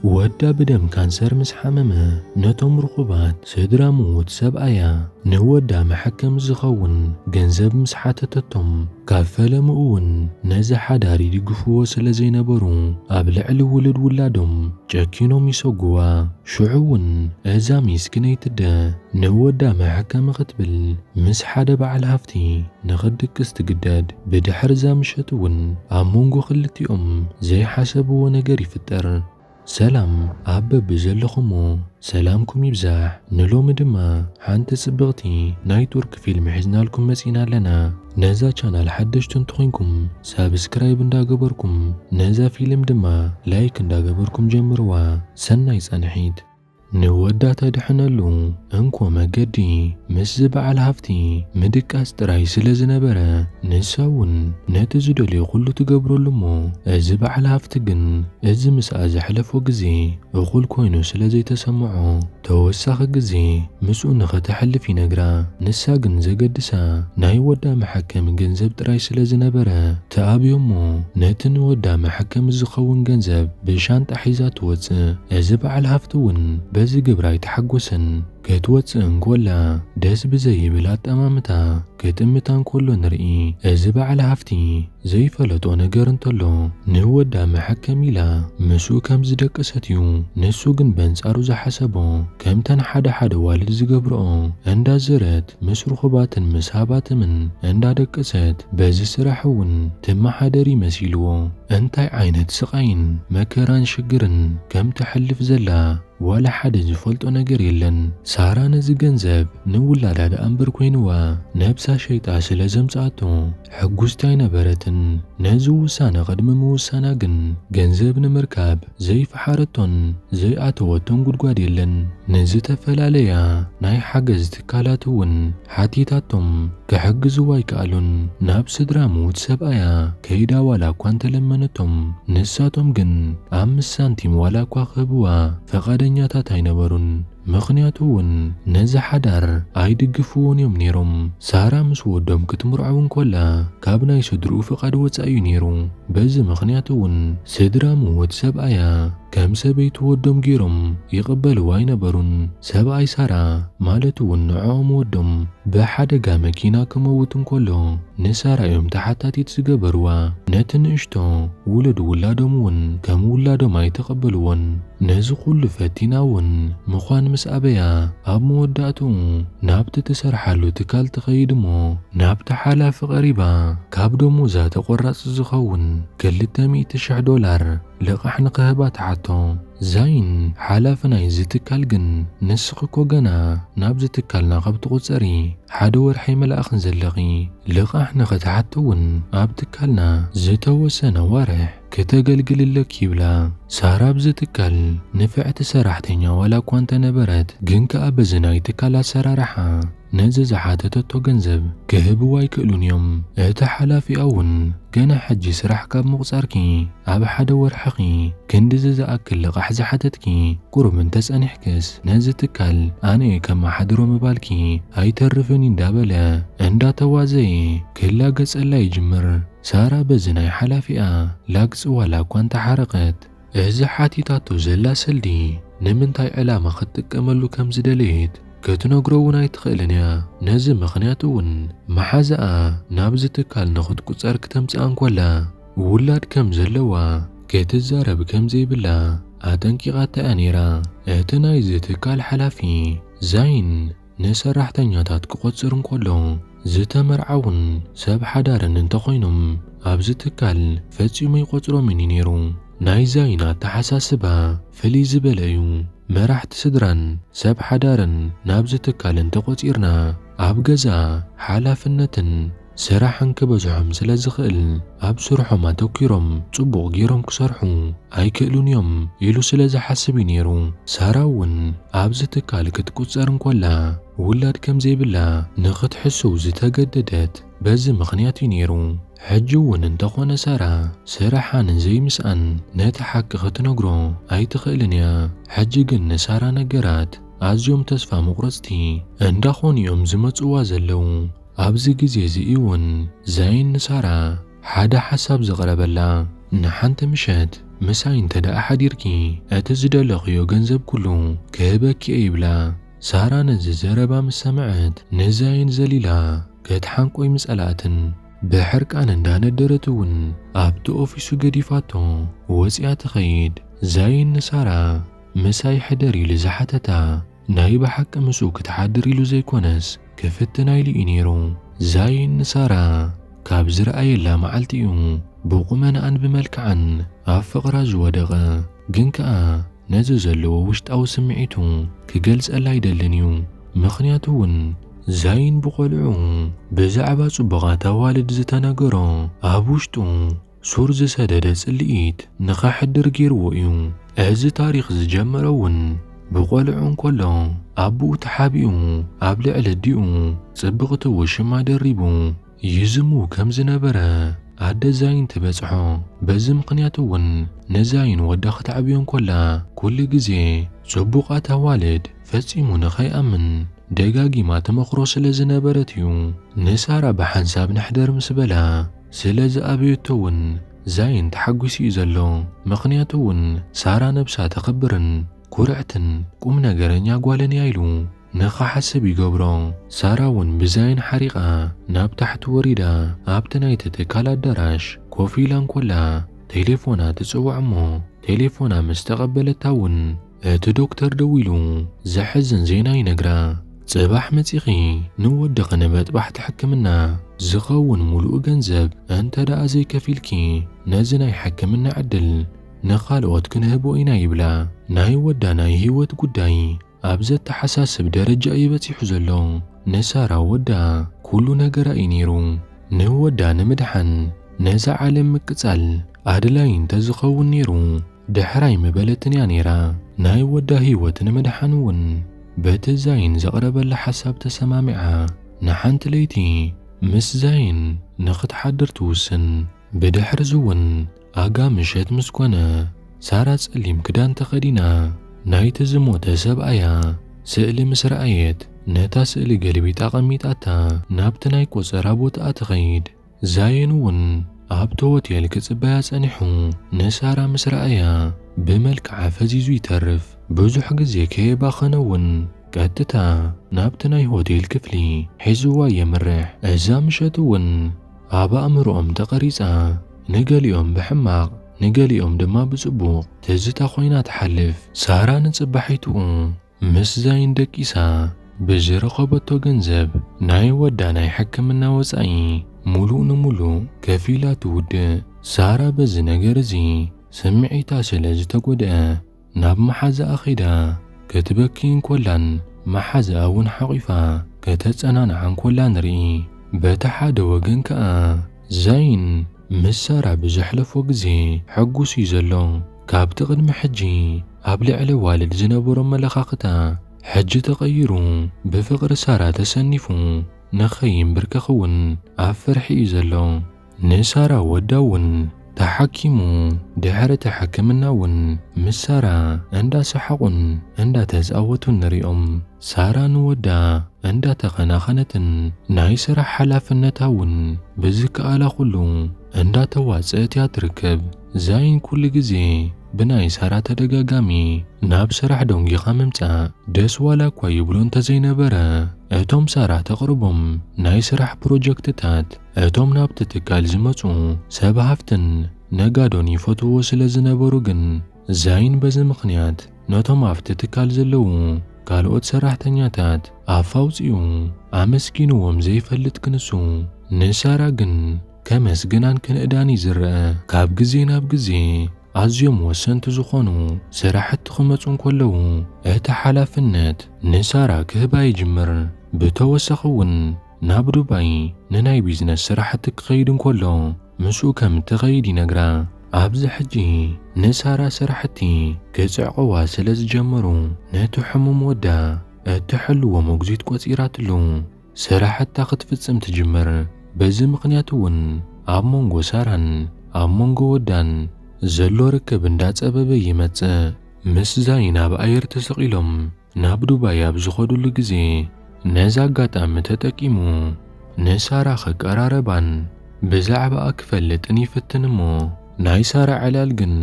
ودا بدم كانسر مسحممه نتم رقبات سدرا موت سبأيا نودا محكم زخون جنزب مسحاتتتم كافل مؤون نزا حداري دقفو سلزين برو أبلع الولد ولادم جاكينو ميسوقوا شعون أزامي سكنيت دا نودا محكم غتبل مسحاد بعل هفتي نغدك استقداد بدحر زامشتون أمونغو خلتي زي حسبو ونقري فتر سلام أبب بزلخمو سلامكم يبزح نلوم دما حانت سبغتي ناي ترك فيلم حزنا لكم مسينا لنا نزا چانال حدشتن تخينكم سابسكرايب اندا قبركم نزا فيلم دما لايك اندا قبركم جمروا سناي سانحيد نودا تدحنلو انكو مقدي مسزب على هفتي مدك استراي سلزنبرا نساون نتزدلي قلو تقبرو لمو ازب على هفتقن از مساز حلفو قزي اقول كوينو سلزي تسمعو توساق قزي مسؤون نختحلفي نقرا نساقن زقدسا ناي ودا محكم قنزب تراي سلزنبرا تابي يمو نتن ودا محكم زخون قنزب بشان تحيزات وز ازب على هفتون بزي قبراي تحقوسن كتوتسن كولا داس بزي بلات أمامتا كتمتان كله نرئي أزبع على هفتي زي فلتو نقرن طلو نودا محكميلا مسو كم زدك أساتيو نسوقن بنس أروز حسبو كم تن حدا والد زقبرو اندا زرت مسرو خباتن مسابات من اندا دك أسات بازي سراحون تم حداري مسيلو انتاي عينت سقاين مكران شقرن كم تحلف زلا ولا حد زفلتو نقر يلن سارا نزي جنزب نولا داد أمبر كوينوا نبسا شيطا سلزم ساعتو حقوستاي نبرتن نزو وسانا قدم موسانا جنزب نمركاب زي فحارتون زي آتوتون قدقاد يلن نزي تفلاليا ناي حقز تكالاتون حاتيتاتهم كحقزو وايكالون نابس دراموت سبايا كيدا ولا كوانت لمنتهم نساتهم جن 5 سانتيم ولا كواخبوا فقادنياتات هينبرون مخنياتون نزا حدار ايدقفون يوم نيروم سارا مس ودوم كتمرعون كولا كابنا يسدرو فقاد وصايو نيرو بز مخنياتون سدرا موت سبايا كم سبيت ودوم جيروم يقبلوا ينبرون سباي سارا مالتون نعوم ودوم بحدقا مكينا كموتن كلو نسارا يوم تحتاتي تسقبروا نتن اشتو ولد ولادمون كم ولادم يتقبلون نزو كل فاتيناون مخوان مسأبيا أب موداتو نابت تسرحالو تكال تخيدمو نابت حالاف غريبا كابدو موزا تقرص زخون كل $100 لقحن قهبات حتو زين حالافنا يزتكال جن نسخكو جنا نابز تكالنا قبط قصري حدور حيمل أخن زلغي لقحن قد حتون أبتكالنا زتو سنة وارح كتقلقل لك يبلا سارا بزتكال نفعت سراحتين ولا كوانت نبرت جنك أبزناي تكالا سرارحا نزز حاتتو جنزب كهبوا يكلون يوم اتحلافي أون كان حجي سرح كاب مغصاركي أب حدور حقي كندز أكل لقح زحتتكي قرب من تسأني حكس نزتكال أنا كما حدرو مبالكي هاي ترفني دابلا اندا توازي كلا قص ألا يجمر سارا بزناي حلافئة لاقص ولا كوانت حرقت إزحاتي تاتو زلا سلدي نمنتاي علامة خدتك أملو كم زدليت كتنقرون يتخيلنيا نزم مخنياتون محازقا نابز تكال نخد كتسار كتمس أنكولا ولاد كم زلوا كتزارب كم زي بلا آتنكي غاتا أنيرا اعتنايز تكال حلافي زين نسرح تنياتات كقصرن كولو زتا مرعون ساب حدارن انتخينم أبز تكال فتسيومي قصرو مني نيرو ناي زينات تحساسبا فليز بلايو مرحت سدران ساب حدارن نابز تكالن تقوتيرنا أبغزا حالافنتن سراحن كبزعم سلازخل أب سرحو توكيرم صبو غيرم كسرحو أي كألون يوم يلو سلاز حسبي نيرو ساراون أبز تكال كتكوتسارن كولا ولاد كم زي بلا نخت حسو زتا قددت باز مخنياتي نيرو حجون انتخونا سارا سراحان زي مسأن نتحق ختنقرو أي تخيلنيا حجقن سارا نقرات أزيوم تسفى مقرصتي اندخون يوم زمت وازلو أبزي جزي زيون زين سارا حدا حساب زغربلا نحنت مشت ምሳይ እንተደኣ ሓዲርኪ እቲ ዝደለኽዮ ገንዘብ ኩሉ ክህበኪ ይብላ። ሳራ ነዚ ዘረባ ምስ ሰምዐት ንዛይን ዘሊላ ክትሓንቆይ ምጸላእትን ብሕርቃን እንዳነደረት እውን ኣብቲ ኦፊሱ ገዲፋቶ ወፂኣ ትኸይድ። ዛይን ንሳራ ምሳይ ሕደር ኢሉ ዝሓተታ ናይ ብሓቂ ምስኡ ክትሓድር ኢሉ ዘይኮነስ ክፍትናይሉ እዩ ነይሩ። ዛይን ንሳራ ካብ ዝረኣየላ መዓልቲ እዩ ብቁመናኣን ብመልክዓን ኣብ ፍቕራ ዝወደቐ። ግን ከኣ ነዚ ዘለዎ ውሽጣዊ ስምዒቱ ክገልጸላ ኣይደልን እዩ። ምኽንያቱ እውን ዛይን ብቆልዑ ብዛዕባ ጽቡቓት ኣዋልድ ዝተነገሮ ኣብ ውሽጡ ሱር ዝሰደደ ጽልኢት ንኸሕድር ገይርዎ እዩ። እዚ ታሪኽ ዝጀመረ እውን ብቆልዑ እንከሎ ኣቦኡ ተሓቢኡ ኣብ ልዕሊ ኣዲኡ ጽብቕቲ ውሽማ ደሪቡ ይዝሙ ከም ዝነበረ ኣደ ዛይን ትበጽሖ። በዚ ምኽንያት እውን ንዛይን ወዳ ክትዓብዮ እንከላ ኩሉ ግዜ ጽቡቓት ኣዋልድ ፈጺሙ ንኸይኣምን ደጋጊማ ተመኽሮ ስለ ዝነበረት እዩ። ንሳራ ብሓንሳብ ንሕደር ምስ በላ ስለ ዝኣበየቶ እውን ዛይን ተሓጒሱ እዩ ዘሎ። ምኽንያቱ እውን ሳራ ነብሳ ተኸብርን ኩርዕትን ቁም ነገረኛ ጓልን እያ ኢሉ ንኸሓስብ ይገብሮ። ሳራ እውን ብዛይን ሓሪቓ ናብ ታሕቲ ወሪዳ ኣብቲ ናይቲ ትካል ኣዳራሽ ኮፍ ኢላ እንከላ ቴሌፎና ትጽዋዕ እሞ ቴሌፎና ምስ ተቐበለታ እውን እቲ ዶክተር ደው ኢሉ ዘሕዝን ዜና ይነግራ። ጽባሕ መጺኺ ንወድኺ ንበጥባሕቲ ሕክምና ዝኸውን ሙሉእ ገንዘብ እንተ ደኣ ዘይከፊልኪ ነዚ ናይ ሕክምና ዕድል ንኻልኦት ክንህቦ ኢና ይብላ። ናይ ወዳ ናይ ህይወት ጉዳይ ኣብ ዘተሓሳስብ ደረጃ ይበፂሑ ዘሎ። ንሳራ ወዳ ኩሉ ነገራ እዩ ነይሩ። ንወዳ ንምድሓን ነዛ ዓለም ምቅጻል ኣድላይ እንተዝኸውን ነይሩ ድሕራይ ምበለትን እያ ነይራ። ናይ ወዳ ህይወት ንምድሓን እውን በቲ ዛይን ዘቕረበላ ሓሳብ ተሰማሚዓ ንሓንቲ ለይቲ ምስ ዛይን ንኽትሓድር ትውስን። ብድሕሪ እውን ኣጋ ምሸት ምስ ኮነ ሳራ ጸሊም ክዳን ተኸዲና ናይቲ ዝሞተ ሰብኣያ ስእሊ ምስ ረኣየት ነታ ስእሊ ገልቢጣ ቐሚጣታ ናብቲ ናይ ቆፀራ ቦታኣ ትኸይድ። ዛይን እውን ኣብቲ ሆቴል ክጽበያ ጸኒሑ ንሳራ ምስ ረኣያ ብመልክዓ ፈዚዙ ይተርፍ። ብዙሕ ግዜ ከየባኸነ እውን ቀጥታ ናብቲ ናይ ሆቴል ክፍሊ ሒዝዋ የምርሕ። እዛ ምሸት እውን ኣብ ኣእምሮኦም ተቐሪጻ ንገሊኦም ብሕማቕ ንገሊኦም ድማ ብጽቡቕ ትዝታ ኾይና ትሓልፍ። ሳራ ንጽባሒትኡ ምስ ዛይን ደቂሳ ብዝረኸበቶ ገንዘብ ናይ ወዳ ናይ ሕክምና ወጻኢ ሙሉእ ንሙሉእ ከፊላ ትውድእ። ሳራ በዚ ነገር እዚ ስምዒታ ስለ ዝተጐድአ ናብ መሓዛኣ ኺዳ ክትበኪ እንኰላን መሓዛኣ እውን ሓቒፋ ከተጸናንዓ እንኰላ ንርኢ። በቲ ሓደ ወገን ከኣ ዛይን ምስ ሳራ ብዘሕለፎ ግዜ ሕጉስ እዩ ዘሎ። ካብቲ ቅድሚ ሕጂ ኣብ ልዕሊ ዋልድ ዝነበሮ መለኻኽታ ሕጂ ተቐይሩ ብፍቕሪ ሳራ ተሰኒፉ ንኸይንብርከኽ እውን ኣብ ፍርሒ እዩ ዘሎ። ንሳራ ወዳ እውን ተሓኪሙ ድሕሪ እቲ ሕክምና እውን ምስ ሳራ እንዳሰሓቁን እንዳተፃወቱን ንሪኦም። ሳራ ንወዳ እንዳተኸናኸነትን ናይ ስራሕ ሓላፍነታ እውን ብዝከኣላ ኩሉ እንዳተዋፅአት እያ ትርከብ። ዛይን ኩሉ ግዜ ብናይ ሳራ ተደጋጋሚ ናብ ስራሕ ደንጊኻ ምምጻእ ደስ ዋላ እኳ ይብሎ እንተዘይነበረ እቶም ሳራ ተቕርቦም ናይ ስራሕ ፕሮጀክትታት እቶም ናብቲ ትካል ዝመፁ ሰብ ሃፍትን ነጋዶን ይፈትዎ ስለ ዝነበሩ ግን ዛይን በዚ ምኽንያት ነቶም ኣብቲ ትካል ዘለዉ ካልኦት ሰራሕተኛታት ኣፋውፂኡ ኣመስኪንዎም ዘይፈልጥ ክንሱ ንሳራ ግን ከመስግናን ክንእዳን ይዝርአ። ካብ ግዜ ናብ ግዜ ኣዝዮም ወሰንቲ ዝኾኑ ስራሕቲ ክመፁ እንከለዉ እቲ ሓላፍነት ንሳራ ክህባ ይጅምር። ብተወሳኺ እውን ናብ ዱባይ ንናይ ቢዝነስ ስራሕቲ ክኸይድ እንከሎ ምስኡ ከም ትኸይድ ይነግራ። ኣብዚ ሕጂ ንሳራ ስራሕቲ ክጽዕቕዋ ስለ ዝጀመሩ ነቲ ሕሙም ወዳ እትሕልዎ ሞግዚት ቆፂራትሉ ስራሕታ ክትፍጽም ትጅምር። በዚ ምኽንያት እውን ኣብ መንጎ ሳራን ኣብ መንጎ ወዳን ዘሎ ርክብ እንዳጸበበ ይመጽእ። ምስ ዛይን ኣብ ኣየር ተሰቒሎም ናብ ዱባይ ኣብ ዝኸዱሉ ግዜ ነዛ ኣጋጣሚ ተጠቂሙ ንሳራ ክቀራረባን ብዛዕባኣ ክፈልጥን ይፍትን እሞ ናይ ሳራ ዕላል ግን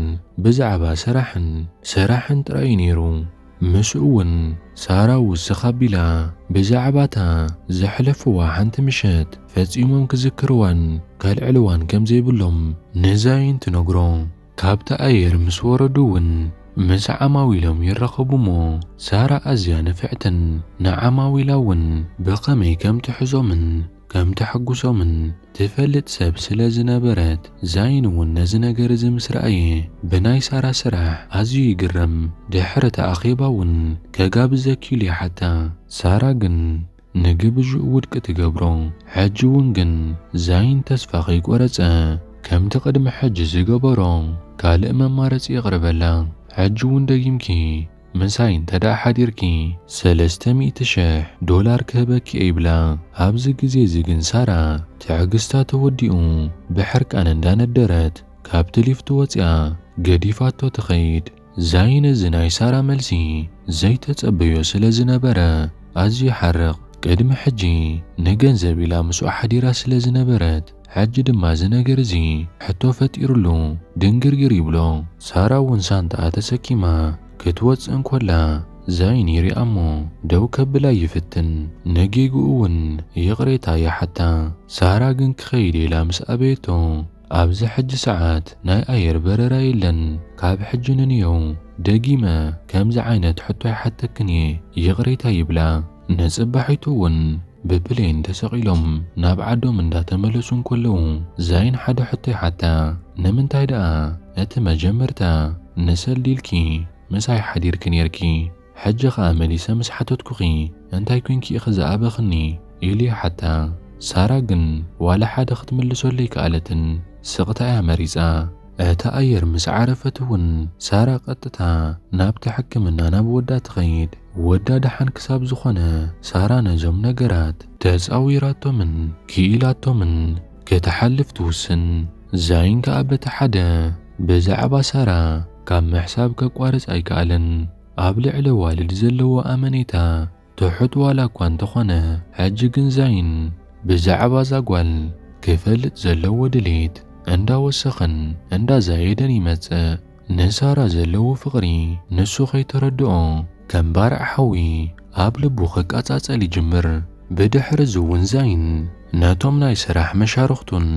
ብዛዕባ ስራሕን ጥራይ ነይሩ። ምስኡ እውን ሳራ ውስኽ ኣቢላ ብዛዕባታ ዘሕለፍዋ ሓንቲ ምሸት ፈጺሞም ክዝክርዋን ከልዕልዋን ከም ዘይብሎም ንዛይን ትነግሮ። ካብቲ ኣየር ምስ ወረዱ እውን ምስ ዓማዊሎም ይራኸቡ እሞ ሳራ ኣዝያ ንፍዕትን ንዓማዊላ እውን ብኸመይ ከም ትሕዞምን ከም ተሐጉሶምን ትፈልጥ ሰብ ስለ ዝነበረት ዛይን እውን ነዚ ነገር እዚ ምስ ረኣየ ብናይ ሳራ ስራሕ ኣዝዩ ይግረም። ድሕሪ ተኣኺባ እውን ከጋብዘኪ ኢሉ ይሓታ። ሳራ ግን ንግብዥኡ ውድቂ ትገብሮ። ሕጂ እውን ግን ዛይን ተስፋ ከይቆረፀ ከምቲ ቅድሚ ሕጂ ዝገበሮ ካልእ መማረፂ የቕርበላ። ሕጂ እውን ደጊምኪ ምሳይ እንተዳ ሓዲርኪ $300,000 ክህበኪ ይብላ። ኣብዚ ግዜ እዚ ግን ሳራ ትዕግስታ ተወዲኡ ብሕርቃን እንዳነደረት ካብቲ ሊፍት ወፂኣ ገዲፋቶ ትኸይድ። ዛይን እዚ ናይ ሳራ መልሲ ዘይተጸበዮ ስለ ዝነበረ ኣዝዩ ይሓርቕ። ቅድሚ ሕጂ ንገንዘብ ኢላ ምስኡ ሓዲራ ስለ ዝነበረት ሕጂ ድማ እዚ ነገር እዚ ሕቶ ፈጢሩሉ ድንግርግር ይብሎ። ሳራ እውን ሳንጣኣ ተሰኪማ ክትወፅእ እንኮላ ዛይን ይሪኣ እሞ ደው ከብላ ይፍትን። ነጌጉኡ እውን ይቕሬታ ይሓታ። ሳራ ግን ክኸይድ ኢላ ምስ ኣበየቶ ኣብዚ ሕጂ ሰዓት ናይ ኣየር በረራ የለን። ካብ ሕጂ ንንየው ደጊመ ከምዚ ዓይነት ሕቶ ይሓተክን እየ ይቕሬታ ይብላ። ነጽባሒቱ እውን ብፕሌን ተሰቂሎም ናብ ዓዶም እንዳተመለሱ እንከለዉ ዛይን ሓደ ሕቶ ይሓታ። ንምንታይ ደኣ እቲ መጀመርታ ንሰሊልኪ ምሳይ ሓዲርኪ ነርኪ ሕጂ ኸኣ መሊሰ ምስ ሓተትኩኺ እንታይ ኮንኪ ኢኺ ዝኣበኽኒ ኢሉ ይሓታ። ሳራ ግን ዋላ ሓደ ክትምልሰሉ ይከኣለትን ስቕታ እያ መሪፃ። እቲ ኣየር ምስ ዓረፈት እውን ሳራ ቀጥታ ናብቲ ሕክምና ናብ ወዳ ትኸይድ። ወዳ ደሓን ክሳብ ዝኾነ ሳራ ነዞም ነገራት ተፃዊራቶምን ክኢላቶምን ክትሓልፍ ትውስን። ዛይን ከኣ በቲ ሓደ ብዛዕባ ሳራ ካብ ምሕሳብ ከቋርፅ ኣይከኣልን። ኣብ ልዕሊ ዋልድ ዘለዎ ኣመኔታ ትሑት ዋላ እኳ እንተኾነ ሕጂ ግን ዛይን ብዛዕባ ዛጓል ክፈልጥ ዘለዎ ድሌት እንዳወሰኸን እንዳዛየደን ይመጽእ። ንሳራ ዘለዎ ፍቕሪ ንሱ ከይተረድኦ ከም ባርዕ ሓዊ ኣብ ልቡ ክቃጻጸል ይጅምር። ብድሕሪ እውን ዛይን ነቶም ናይ ስራሕ መሻርኽቱን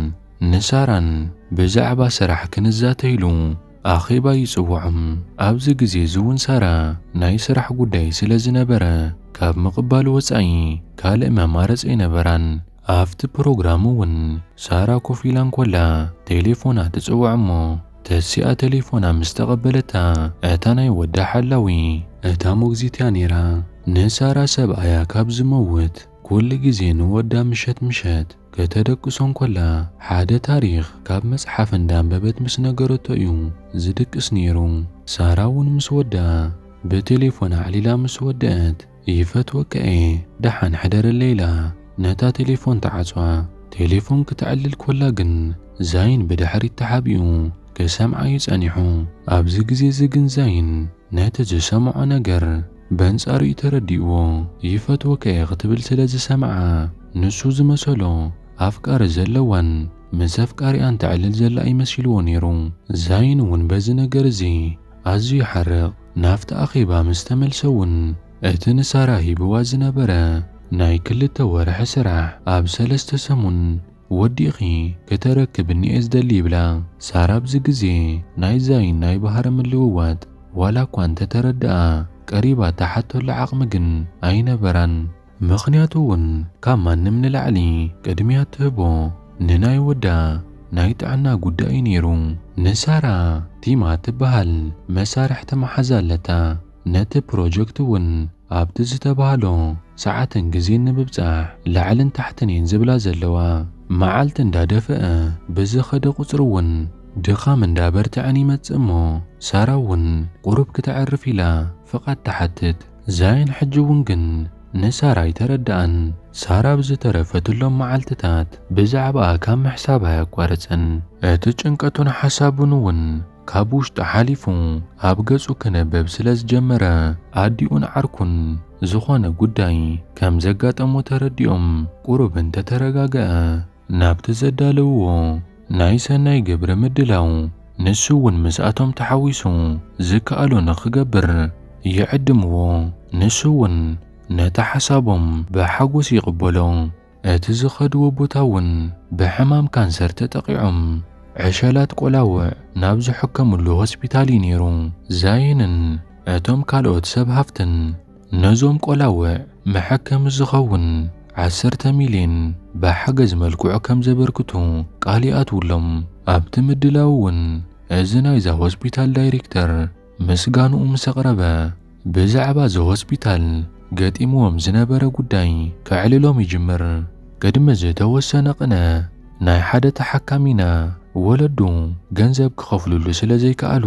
ንሳራን ብዛዕባ ስራሕ ክንዛተይሉ ኣኼባ ይጽውዖም። ኣብዚ ግዜ እውን ሳራ ናይ ስራሕ ጉዳይ ስለ ዝነበረ ካብ ምቕባል ወፃኢ ካልእ መማረፂ ይነበራን። ኣብቲ ፕሮግራም እውን ሳራ ኮፍ ኢላ እንኮላ ቴሌፎና ትጽውዕ እሞ ተሲኣ ቴሌፎና ምስ ተቐበለታ እታ ናይ ወዳ ሓላዊ እታ ሞግዚት እያ ነይራ። ንሳራ ሰብኣያ ካብ ዝመውት ኩሉ ግዜ ንወዳ ምሸት ከተደቅሶ እንኮላ ሓደ ታሪኽ ካብ መጽሓፍ እንዳንበበት ምስ ነገረቶ እዩ ዝድቅስ ነይሩ። ሳራ እውን ምስ ወዳ ብቴሌፎና ዓሊላ ምስ ወድአት ይፈትወከ እየ ደሓን ሕደረለ ኢላ ነታ ቴሌፎን ተዓፅዋ። ቴሌፎን ክትዕልል ኮላ ግን ዛይን ብድሕሪት ተሓቢኡ ክሰምዓ ይጸኒሑ። ኣብዚ ግዜ እዚ ግን ዛይን ነቲ ዝሰምዖ ነገር በንጻሩ ተረዲእዎ። ይፈትወከ እየ ክትብል ስለ ዝሰምዓ ንሱ ዝመሰሎ ኣፍቃሪ ዘለዋን ምስ ኣፍቃሪኣን ትዕልል ዘላ ይመሲልዎ ነይሩ። ዛይን እውን በዚ ነገር እዚ ኣዝዩ ይሓርቕ። ናፍቲ ኣኼባ ምስ ተመልሰ እውን እቲ ንሳራ ሂብዋ ዝነበረ ናይ 2 ወርሒ ስራሕ ኣብ 3 ሰሙን ወዲኺ ከተረክብኒ እየ ዝደሊ ይብላ። ሳራ ኣብዚ ግዜ ናይ ዛይን ናይ ባህሪ ምልውዋጥ ዋላ እኳ እንተተረድኣ ቀሪባ ተሓተሉ ዓቕሚ ግን ኣይነበራን። ምኽንያቱ እውን ካብ ማንም ንላዕሊ ቅድሚያ ትህቦ ንናይ ወዳ ናይ ጥዕና ጉዳይ ነይሩ። ንሳራ ቲማ ትበሃል መሳርሕ ተመሓዛ ኣለታ። ነቲ ፕሮጀክት እውን ኣብቲ ዝተባሃሎ ሰዓትን ግዜ ንምብጻሕ ላዕልን ታሕትን እየን ዝብላ ዘለዋ። መዓልቲ እንዳደፍአ ብዝኸደ ቁፅሪ እውን ድኻም እንዳበርትዐን ይመጽእ እሞ ሳራ እውን ቁሩብ ክትዕርፍ ኢላ ፍቓድ ተሓትት። ዛይን ሕጂ እውን ግን ንሳራ ይተረድኣን። ሳራ ብዝተረፈትሎም መዓልትታት ብዛዕባኣ ካብ ምሕሳብ ኣያቋርፀን። እቲ ጭንቀቱን ሓሳቡን እውን ካብ ውሽጡ ሓሊፉ ኣብ ገጹ ክነበብ ስለ ዝጀመረ ኣዲኡን ዓርኩን ዝኾነ ጉዳይ ከም ዘጋጠሞ ተረዲኦም ቁሩብ እንተተረጋግአ ናብቲ ዘዳለውዎ ናይ ሰናይ ግብሪ ምድላው نسون مسأتهم تحويسو زكالو نخجبر يعدمو نسون نتا حسابهم بحقوس يقبلون اتزخدو بوتاون بحمام كانسر تتقيعم عشالات قلاوع نابز حكم اللو هسبيتالي نيرو زاينن اتم كالوت سب هفتن نزوم قلاوع محكم الزخون 10 مليون بحجز ملكوع كم زبركتو قاليات ولم ابت مدلاون ازنا اذا هوسبيتال دايركتر مسغانو مسقربه بزعبا زو هوسبيتال قديموم زنبره قداي كعللوم يجمر قدم زتوسن قنا ناي حدا تحكامينا ولدو ገንዘብ ክኸፍሉሉ ስለዘይከኣሉ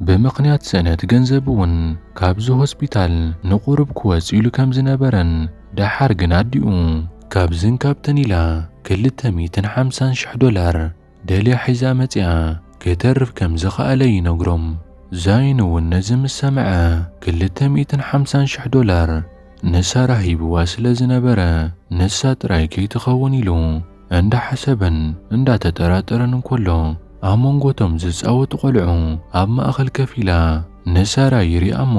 ብምኽንያት ሰነት ገንዘብውን ካብዚ ሆስፒታል ንቑርብ ክወፅ ኢሉ ከም ዝነበረን ዳሓር ግን ኣዲኡ ካብዝን ካብተን ኢላ $250,000 ደልያ ሒዛ መፅያ ከተርፍ ከም ዝኸኣለ ይነግሮም። ዛይን እውን ነዚ ምስ ሰምዐ $250,000 ንሳራ ሂብዋ ስለ ዝነበረ ንሳ ጥራይ ከይትኸውን ኢሉ እንዳሓሰበን እንዳተጠራጠረን እንከሎ ኣብ መንጎቶም ዝፃወቱ ቆልዑ ኣብ ማእኸል ከፍ ኢላ ንሳራ ይሪኣ እሞ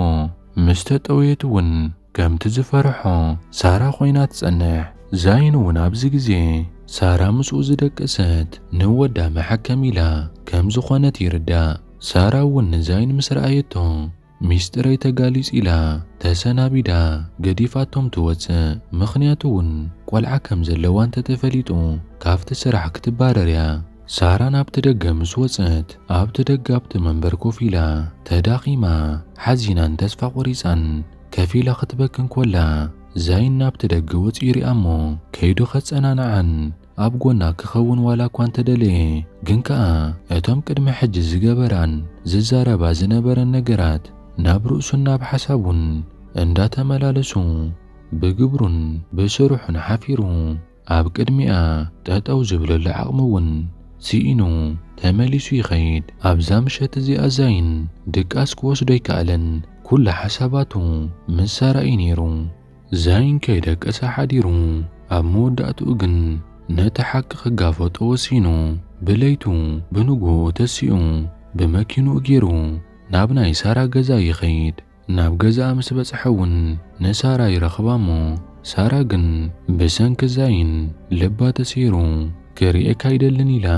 ምስ ተጠወየት እውን ከምቲ ዝፈርሖ ሳራ ኮይና ትጸንሕ። ዛይን እውን ኣብዚ ግዜ ሳራ ምስኡ ዝደቀሰት ንወዳ መሐከም ኢላ ከም ዝኾነት ይርዳእ። ሳራ እውን ንዛይን ምስ ረኣየቶ ሚስጥረይ ተጋሊጽ ኢላ ተሰናቢዳ ገዲፋቶም ትወፅእ። ምኽንያቱ እውን ቆልዓ ከም ዘለዋ እንተተፈሊጡ ካብቲ ስራሕ ክትባረር እያ። ሳራ ናብቲ ደገ ምስ ወፅት ኣብቲ ደገ ኣብቲ መንበር ኮፍ ኢላ ተዳኺማ ሓዚናን ተስፋ ቆሪፃን ከፍ ኢላ ክትበክን ኮላ ዛይን ናብቲ ደገ ወፂኡ ይሪኣ እሞ ከይዱ ኸፀናንዓን ኣብ ጎና ክኸውን ዋላ እኳ እንተደለየ ግን ከኣ እቶም ቅድሚ ሕጂ ዝገበራን ዝዛረባ ዝነበረን ነገራት ናብ ርእሱን ናብ ሓሳቡን እንዳተመላለሱ ብግብሩን ብስሩሑን ሓፊሩ ኣብ ቅድሚኣ ጠጠው ዝብለሉ ዓቕሚ እውን ሲኢኑ ተመሊሱ ይኸይድ። ኣብዛ ምሸት እዚኣ ዛይን ድቃስ ክወስዶ ኣይከኣለን። ኩላ ሓሳባቱ ምስ ሳራ እዩ ነይሩ። ዛይን ከይደቀሰ ሓዲሩ ኣብ መወዳእትኡ ግን ነቲ ሓቂ ክጋፈጦ ወሲኑ ብለይቱ ብንጉኡ ተሲኡ ብመኪንኡ ገይሩ ናብ ናይ ሳራ ገዛ ይኸይድ። ናብ ገዛኣ ምስ በፅሐ እውን ንሳራ ይረኽባ እሞ ሳራ ግን ብሰንኪ ዛይን ልባ ተሰይሩ ክሪኤካ ኣይደልን ኢላ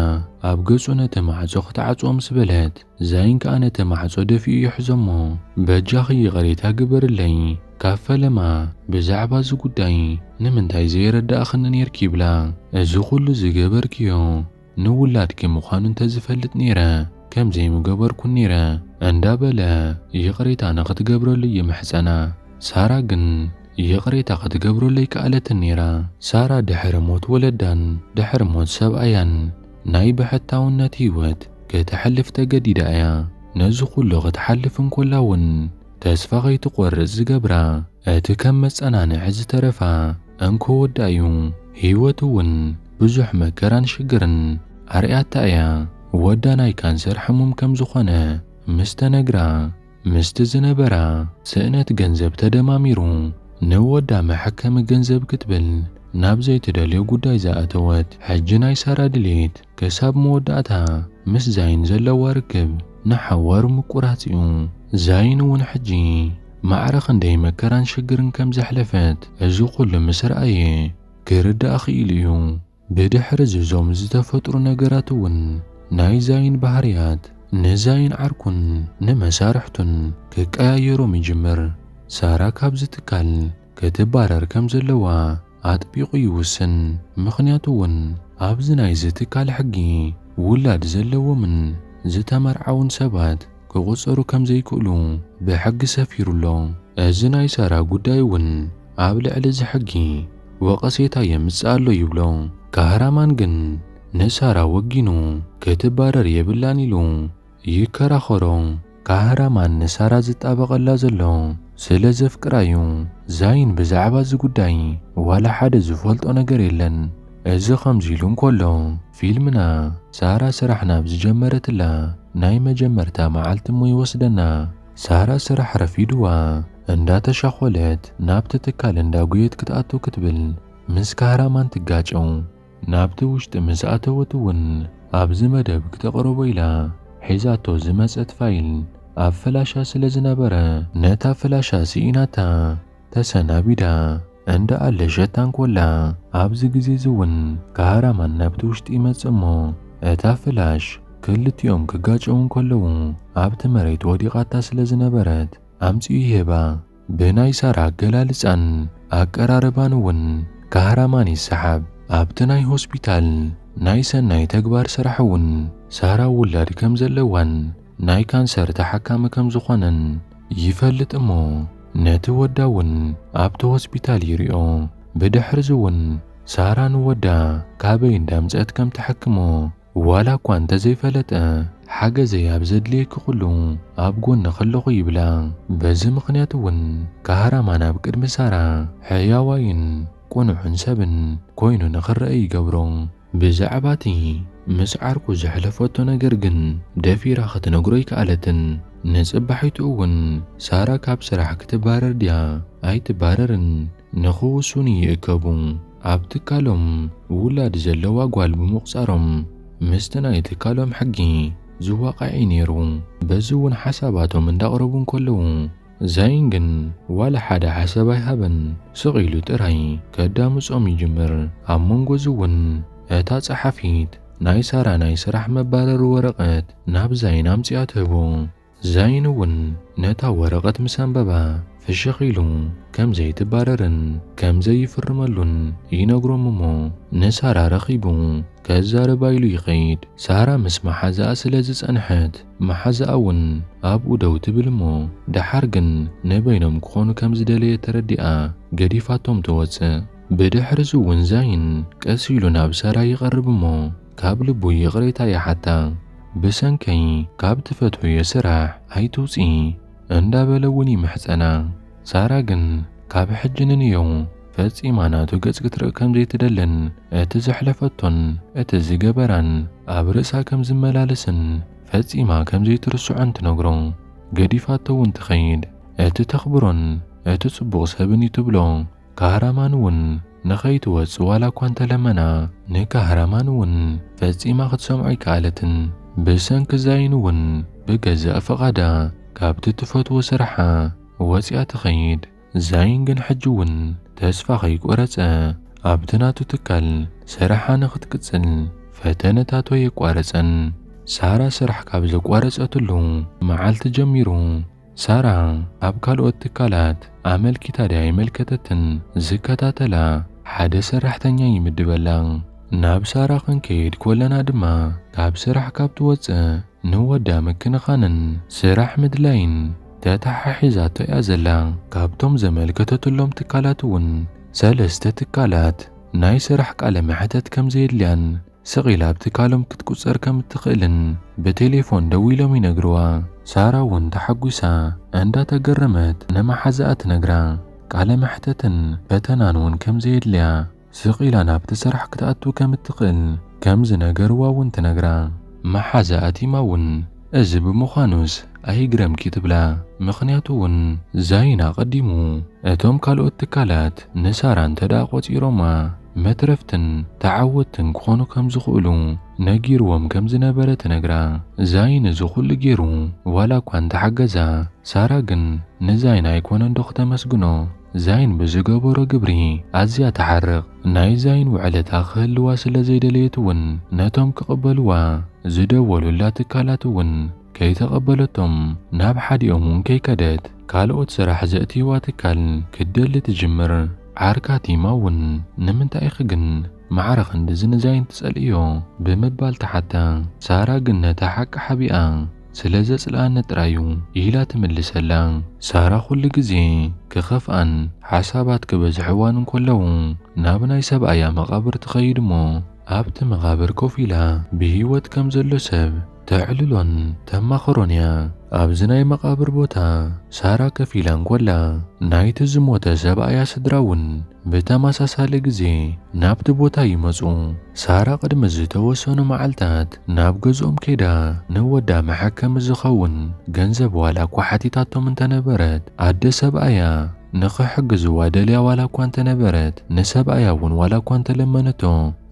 ኣብ ገጹ ነቲ ማዕጾ ክትዓጽኦ ምስ በለት ዛይን ከኣ ነቲ ማዕጾ ደፊኡ ይሕዞ እሞ በጃኺ ይቐሬታ ግበርለይ ካብ ፈለማ ብዛዕባ እዚ ጉዳይ ንምንታይ ዘይረዳእኽኒ ነርኪ ይብላ። እዚ ኩሉ ዝገበርክዮ ንውላድኪ ምዃኑ እንተዝፈልጥ ነይረ ከምዘይምገበርኩን ነይረ እንዳበለ ይቕሬታ ንኽትገብረሉ ይምሕፀና። ሳራ ግን ይቕሬታ ክትገብረሉ ኣይከኣለትን ነይራ። ሳራ ድሕሪ ሞት ወለዳን ድሕሪ ሞት ሰብኣያን ናይ ብሕታውነት ህይወት ክትሕልፍ ተገዲዳ እያ። ነዚ ኩሉ ክትሓልፍ እንኮላ እውን ተስፋ ከይትቆርፅ ዝገብራ እቲ ከም መፀናንዒ ዝተረፋ እንኮ ወዳ እዩ። ህይወት እውን ብዙሕ መከራን ሽግርን ኣርያታ እያ። ወዳ ናይ ካንሰር ሕሙም ከም ዝኾነ ምስ ተነግራ ምስቲ ዝነበራ ስእነት ገንዘብ ተደማሚሩ ንወዳ መሐከሚ ገንዘብ ክትብል ናብ ዘይትደልዮ ጉዳይ ዝኣተወት። ሕጂ ናይ ሳራ ድሌት ክሳብ መወዳእታ ምስ ዛይን ዘለዋ ርክብ ንሓዋሩ ምቁራፅ እዩ። ዛይን እውን ሕጂ ማዕረ ክንደይ መከራን ሽግርን ከም ዘሕለፈት እዚ ኩሉ ምስ ረኣየ ክርዳእ ኽኢሉ እዩ። ብድሕሪ ዝዞም ዝተፈጥሩ ነገራት እውን ናይ ዛይን ባህርያት ንዛይን ዓርኩን ንመሳርሕቱን ክቀያየሮም ይጅምር። ሳራ ካብዚ ትካል ክትባረር ከም ዘለዋ ኣጥቢቑ ይውስን። ምኽንያቱ እውን ኣብዚ ናይዚ ትካል ሕጊ ውላድ ዘለዎምን ዝተመርዓውን ሰባት ክቑፀሩ ከም ዘይክእሉ ብሕጊ ሰፊሩሎ። እዚ ናይ ሳራ ጉዳይ እውን ኣብ ልዕሊ እዚ ሕጊ ወቐሴታ የምፅእ ኣሎ ይብሎ። ካህራማን ግን ንሳራ ወጊኑ ክትባረር የብላን ኢሉ ይከራኸሮ። ካህራማን ንሳራ ዝጣበቐላ ዘሎ ስለ ዘፍቅራ እዩ። ዛይን ብዛዕባ እዚ ጉዳይ ዋላ ሓደ ዝፈልጦ ነገር የለን። እዚ ከምዚ ኢሉ እንከሎ ፊልምና ሳራ ስራሕ ናብ ዝጀመረትላ ናይ መጀመርታ መዓልቲ እሞ ይወስደና። ሳራ ስራሕ ረፊድዋ እንዳተሻኾለት ናብቲ ትካል እንዳጉየት ክትኣቱ ክትብል ምስ ካህራማን ትጋጨው። ናብቲ ውሽጢ ምስ ኣተወት እውን ኣብዚ መደብ ክተቕርቦ ኢላ ሒዛቶ ዝመጸት ፋይል ኣብ ፍላሻ ስለ ዝነበረ ነታ ፍላሻ ሲኢናታ ተሰናቢዳ እንዳ ኣለሸታን ኮላ ኣብዚ ግዜ ዝውን ካህራማን ናብቲ ውሽጢ ይመጽእ እሞ እታ ፍላሽ ክልቲኦም ክጋጨውን ከለዉ ኣብቲ መሬት ወዲቓታ ስለ ዝነበረት ኣምፂኡ ይህባ። ብናይ ሳራ ኣገላልጻን ኣቀራርባን እውን ካህራማን ይሰሓብ። ኣብቲ ናይ ሆስፒታል ናይ ሰናይ ተግባር ስራሕ እውን ሳራ ውላድ ከም ዘለዋን ናይ ካንሰር ተሓካሚ ከም ዝኾነን ይፈልጥ እሞ ነቲ ወዳ እውን ኣብቲ ሆስፒታል ይሪኦ። ብድሕሪ እውን ሳራ ንወዳ ካበይ እንዳምፀት ከም ተሐክሞ ዋላ እኳ እንተዘይፈለጠ ሓገዘይ ኣብ ዘድልየኪ ኩሉ ኣብ ጎኒ ከለኹ ይብላ። በዚ ምኽንያት እውን ካህራማን ኣብ ቅድሚ ሳራ ሕያዋይን ቁኑዕን ሰብን ኮይኑ ንኽረአ ይገብሮ። ብዛዕባ እቲ ምስ ዓርቁ ዘሕለፈቶ ነገር ግን ደፊራ ክትነግሮ ይከኣለትን። ንጽባሒቱ እውን ሳራ ካብ ስራሕ ክትባረር ድያ ኣይትባረርን ንኽውሱን ይእከቡ። ኣብ ትካሎም ውላድ ዘለዋ ጓል ብምቑፃሮም ምስቲ ናይ ትካሎም ሕጊ ዝዋቃዒ ነይሩ። በዚ እውን ሓሳባቶም እንዳቕረቡ ከለዉ ዛይን ግን ዋላ ሓደ ሓሳብ ኣይሃበን። ስቕ ኢሉ ጥራይ ከዳምፆም ይጅምር። ኣብ መንጎ እውን እታ ጸሓፊት ናይ ሳራ ናይ ስራሕ መባረሪ ወረቐት ናብ ዛይን ኣምፂኣ ትህቦ። ዛይን እውን ነታ ወረቐት ምስ ኣንበባ ፍሽኽ ኢሉ ከም ዘይትባረርን ከም ዘይፍርመሉን ይነግሮም እሞ ንሳራ ረኺቡ ከዛረባ ኢሉ ይኸይድ። ሳራ ምስ መሓዛኣ ስለ ዝጸንሐት መሓዛኣ እውን ኣብኡ ደው ትብል እሞ ድሓር ግን ንበይኖም ክኾኑ ከም ዝደለየ ተረዲኣ ገዲፋቶም ትወፅእ። ብድሕሪ እውን ዛይን ቀስ ኢሉ ናብ ሳራ ይቐርብ እሞ ካብ ልቡ ይቕሬታ ይሓታ። ብሰንከይ ካብ ትፈትወዮ ስራሕ ኣይትውፂ እንዳበለ እውን ይምሕፀና። ሳራ ግን ካብ ሕጂ ንንዮ ፈጺማ ናቱ ገጽ ክትርኢ ከም ዘይትደልን እቲ ዘሕለፈቶን እቲ ዝገበራን ኣብ ርእሳ ከም ዝመላለስን ፈጺማ ከም ዘይትርስዖን ትነግሮ። ገዲፋቶ እውን ትኸይድ። እቲ ተኽብሮን እቲ ጽቡቕ ሰብን እዩ ትብሎ። ካህራማን እውን ንኸይትወፅእ ዋላ እኳ እንተለመና ንካህራማን እውን ፈጺማ ክትሰምዖ ይከኣለትን። ብሰንኪ ዛይን እውን ብገዛእ ፈቓዳ ካብቲ ትፈትዎ ስርሓ ወፂኣ ትኸይድ። ዛይን ግን ሕጂ እውን ተስፋ ከይቆረፀ ኣብቲ ናቱ ትካል ስራሓ ንኽትቅፅል ፈተነታቶ የቋረፀን። ሳራ ስራሕ ካብ ዘቋረፀትሉ መዓልቲ ጀሚሩ ሳራ ኣብ ካልኦት ትካላት ኣመልኪታ ድያ ኣይመልከተትን ዝከታተላ ሓደ ሰራሕተኛ ይምድበላ። ናብ ሳራ ክንከይድ ኮለና ድማ ካብ ስራሕ ካብ ትወፅእ ንወዳ ምክንኻንን ስራሕ ምድላይን ተታሓሒዛቶ እያ ዘላ። ካብቶም ዘመልከተትሎም ትካላት እውን 3 ትካላት ናይ ስራሕ ቃለ መሕተት ከም ዘየድልያን ስቕ ኢላ ኣብ ትካሎም ክትቁፀር ከም እትኽእልን ብቴሌፎን ደው ኢሎም ይነግርዋ። ሳራ እውን ተሓጒሳ እንዳተገረመት ንመሓዛኣ ትነግራ ቃለ መሕተትን ፈተናን እውን ከም ዘየድልያ ስቕ ኢላ ናብቲ ስራሕ ክትኣቱ ከም እትኽእል ከም ዝነገርዋ እውን ትነግራ። መሓዛኣ ቲማ እውን እዚ ብምዃኑስ ኣይግረምኪ ትብላ። ምኽንያቱ እውን ዛይን ኣቐዲሙ እቶም ካልኦት ትካላት ንሳራ እንተዳ ቆፂሮማ መትረፍትን ተዓወትን ክኾኑ ከም ዝኽእሉ ነጊርዎም ከም ዝነበረ ትነግራ። ዛይን እዚ ኩሉ ገይሩ ዋላ እኳ እንተሓገዛ ሳራ ግን ንዛይን ኣይኮነን ዶ ክተመስግኖ። ዛይን ብዝገበሮ ግብሪ ኣዝያ ተሓርቕ። ናይ ዛይን ውዕለታ ክህልዋ ስለ ዘይደለየት እውን ነቶም ክቕበልዋ ዝደወሉላ ትካላት እውን ከይተቐበለቶም ናብ ሓዲኦም እውን ከይከደት ካልኦት ስራሕ ዘእትይዋ ትካል ክደሊ ትጅምር። ዓርካ ቲማ እውን ንምንታይ ኢኺ ግን ማዕረ ክንዲዚ ንዛይን ትጸልእዮ ብምባል ተሓታ። ሳራ ግን ነታ ሓቂ ሓቢኣ ስለ ዘጽልኣነ ጥራዩ ኢላ ትምልሰላ። ሳራ ኩሉ ግዜ ክኸፍኣን ሓሳባት ክበዝሕዋን እንከለዉ ናብ ናይ ሰብኣያ መቓብር ትኸይድ እሞ ኣብቲ መቓብር ኮፍ ኢላ ብሂወት ከም ዘሎ ሰብ ተዕልሎን ተማኽሮን እያ። ኣብዚ ናይ መቓብር ቦታ ሳራ ከፍ ኢላ እንኮላ ናይቲ ዝሞተ ሰብኣያ ስድራ እውን ብተመሳሳሊ ግዜ ናብቲ ቦታ ይመፁ። ሳራ ቅድሚ ዝተወሰኑ መዓልታት ናብ ገዝኦም ከይዳ ንወዳ መሐከሚ ዝኸውን ገንዘብ ዋላ እኳ ሓቲታቶም እንተነበረት ኣደ ሰብኣያ ንኽሕግዝዋ ደልያ ዋላ እኳ እንተነበረት ንሰብኣያ እውን ዋላ እኳ እንተለመነቶ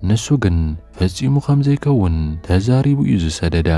ንሱ ግን ፈጺሙ ከም ዘይከውን ተዛሪቡ እዩ ዝሰደዳ።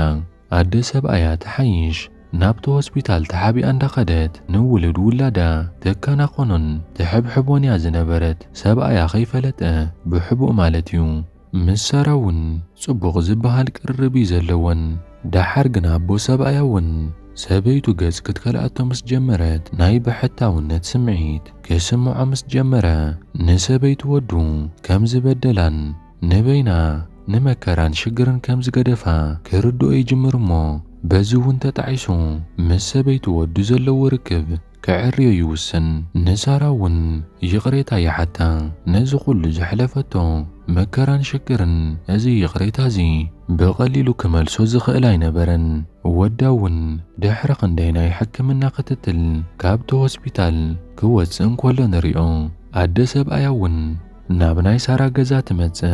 أدي سبأيا تحيش نابتو هوسبيتال تحابي أندخدت نولد ولادا تكنا قنن تحب حبون يا زنبرت سبأيا خيفلت بحبو مالتيو مسراون صبغ زبهال قربي زلون دحر جنابو سبأياون سبيتو جز كتكلأتو مس جمرت ناي بحتاونت سمعيت كسمعو مس جمرة نسبيتو ودو كم زبدلان نبينا نمكران شجرن كم زقدفا كردو اي جمرمو بزوون تتعيسو مسبيتو ودو زلو ركب كعريو يوسن نساراون يغريتا يحتا نزقل زحلفتو مكران شكرن ازي يغريتا زي بقليلو كمال سوز خيلاي نبرن وداون دحرقن دينا يحكمنا قتتل كابتو هوسبيتال كواتس انكوالو نريو عد سبأياون نابناي سارا قزات متس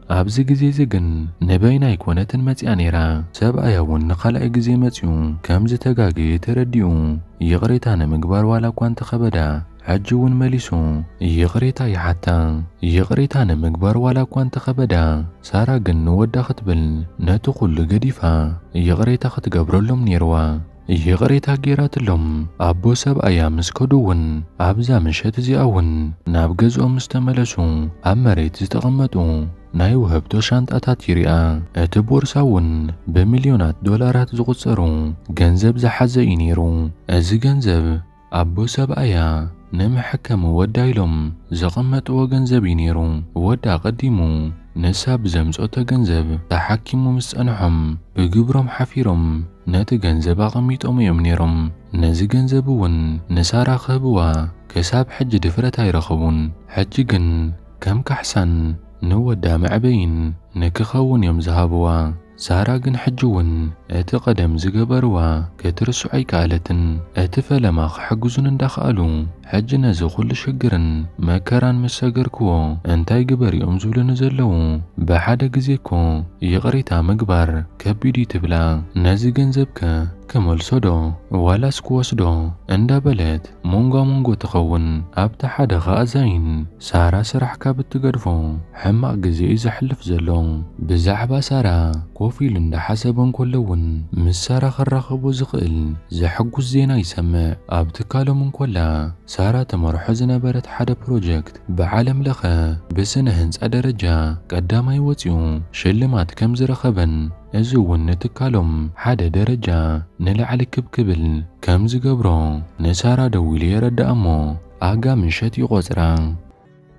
أبزي جزي زجن نبينا يكونتن متيا نيرا سبأياون نخلق جزي متيو كم زتقاقي ترديو يغريتانا مقبار والا كوانت خبدا حجون مليسو يغريتا يحتا يغريتانا مقبار والا كوانت خبدا سارا قن ودا خطبل ناتو قل قديفا يغريتا خط قبرلهم نيروا يغريتا جيرات اللهم أبو سبأيا مسكدون أبزا مشات زياون نابجزو مستملسو أمريت زتغمتو ناي وهبتو شانطات يريا ات بورصاون بمليونات دولارات زغصرو ገንዘብ زحزه ينيرو از ገንዘብ أبو سبأيا نمحكم ودايلوم زقمتو ገንዘብ ينيرو ودا قديمو نساب زمزوتا ገንዘብ تحكمو مسأنحم بجبرم حفيرم نات ገንዘብ أغميتهم يمنيرم نزي ገንዘبون نسارا خبوا كساب حج دفرت يرخبون حججن كم كحسن نودا معبين نكخون يوم زهابوا ساراقن حجون اتقدم زقبروا كترسو عيكالتن اتفلماخ حقزن اندخالو حجنا زخل شقرن مكران مساقركو انتاي قبر يومزول نزلو بحادا قزيكو يغريتا مقبر كبيدي تبلا نازي قنزبك كمال صدو ولا سكوسدو اندا بلد مونغو تخون ابتا حدا غازين سارا سرح كابت قدفو حما قزي إذا حلف زلو بزعبا سارا كوفي لندا حسبن كلون مسارا خرخبو زقل زحقو الزينا يسمع ابتكالو من كلا سارا تمرح زنبرت حدا بروجكت بعالم لخا بسنة هنس درجة قدام يوتيو شلمات كم زرخبن ازوون نتكالم حدا درجة نلعل كبكبل كم زقبرو نسارا دويلي يرد امو اقا من شتي غزران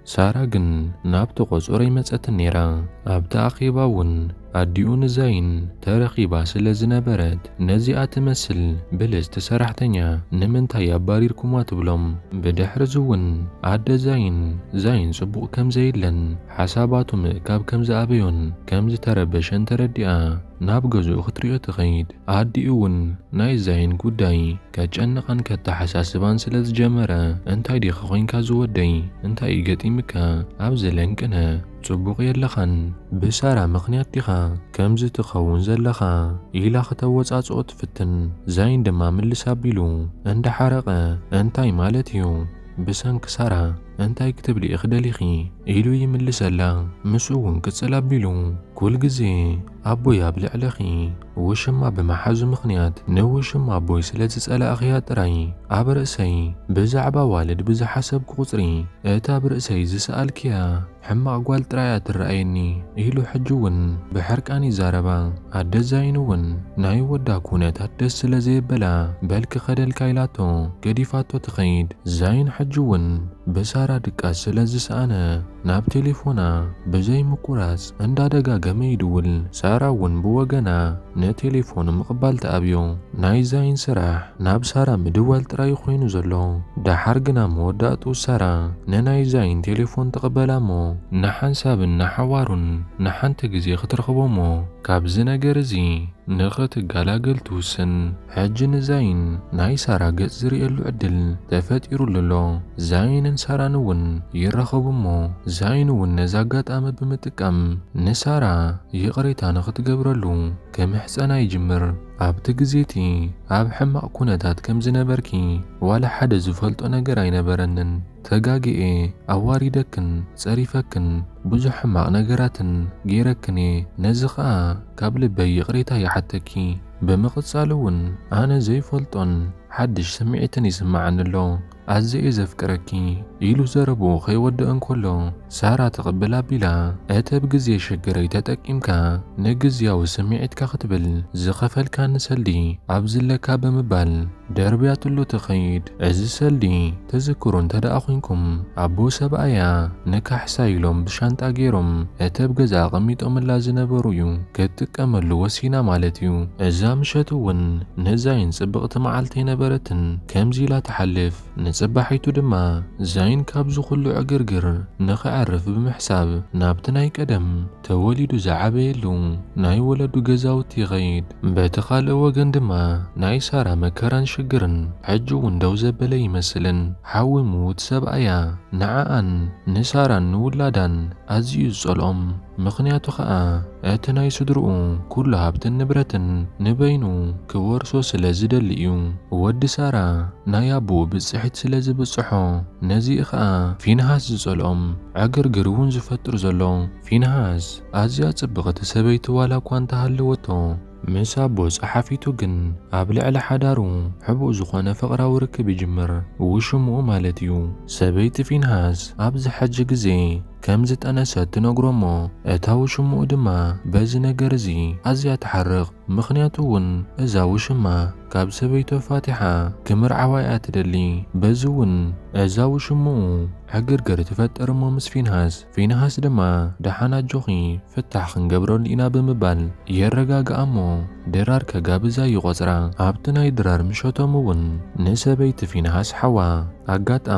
سارا جن نابتو غزوري متسات النيرا ابتا اخيباون أديون زين تاريخي سل زنبرت نزي أتمثل بلز تسرحتنيا نمنتا يابارير كومات بلوم بدحر زون عد زين صبوق كم زيلن حساباتو مكاب كم زابيون كم زتربشن تردئا نابغزو خطريو تخيد عديون ناي زين قداي كجنقان كتحساسبان سلز جمرة انتاي دي خوين كازو ودي انتاي قتي مكا عبزلنكنا صبوق يلخن بسارة مخنيات ديخا كمز تخون زلخا إلا ختوز أصوت فتن زين دما من لسابيلو عند حرقة انتاي مالتيو بسان كسارة انتاي كتب لي اخداليخي إلو يمل سلا مسوون كتسلابيلو كل جزي أبو يابلع لخي وشما بمحازو مخنيات نوشما أبوي سلات تسأل أخيات راي عبرأسي بزعبا والد بزا حسب قطري اتا برأسي زسأل كيا حما أقوال ترايات الرأيني إلو حجوون بحركاني زاربا عد زاينوون ناي ودا كونت هدس لزي بلا بلك خدل كايلاتو قديفاتو تخيد زاين حجوون بسارة دكاس لزس أنا ناب تليفونا بزي مقراس اندا دقا قميدول ساراون بوغنا نتليفون مقبال تابيو ناي زاين سراح ناب سارا مدوال تراي خوينو زلو دا حرقنا موداتو سارا نناي زاين تليفون تقبلامو نحن سابن نحوارن نحن تجزي خطرخبومو كابزنا جرزي نخت قلاقل توسن حجن زين ناي سارا قد زريقلو عدل تفاتيرو للو زين سارانون يرخبومو زينون نزاقات آمد بمتكام نسارا يقريتا نخت قبرلو كمحسانا يجمر عب تجزيتي عب حما كونتات كم زنبركي ولا حد زفلتو نقراي نبرنن تقاقي أواري دكن صريفكن بزو حما نقراتن غيركني نزخا قبل بي يقريتا يحتكي بمقصال ون أنا زي فلطن حدش سمعتني سمعن الله أزي زفكركي إلو زربو خيودن كله سارة تقبل بلا أتب جزي شجري تتأكيمكا نجزيا وسمعتك ختبل زخفل كان سلدي عبزلك بمبال دربيات اللو تخيد عز سلدي تذكرون تدا أخوينكم عبو سبايا نكح سايلوم بشانت أجيرم أتب جزا غميت اللازنة برويو كتك أملو وسينا مالتيو عزام شتوون نزاين سبقت معالتين برتن كمزي لا تحلف نصبحيتو دما زين كابزو كلو عقرقر نخعرف بمحساب نابتناي قدم توليدو زعبيلو ناي ولدو غزاوتي غيد باتخال وغن دما ناي سارة مكران شقرن حجو وندو زبلي يمثلن حاوي موت سبايا نعان نساران ولادان أزيو صلوم مخنياتو خاء اتناي سدرؤو كل هابتن نبرتن نبينو كورسو سلازدلئيو ود سارة نايابو بصحت سلازي بصحو نزي خاء فينهاس زلوم عقرقرون زفتر زلو فينهاس أزيا صبغت سبيت والا كوانتا هلوتو مسابو صحافيتو جن قبل على حدارو حبو زخانة فقرا وركب جمر وشمو مالتيو سبيت فينهاس أبز حج جزي كمزت أنسات تنقرمو أتاو شمو دما بازنا قرزي أزيا تحرق مخنياتون أزاو شما كاب سبيتو فاتحة كمر عوايات دلي بازون أزاو شمو عقرقر تفتر مس فينهاس دما دحانا جوخي فتح خنقبرو لإنا بمبال يرقاق أمو درار كقابزا يغزرا عبتنا يدرار مشوتمون نسبيت فينهاس حوا أقات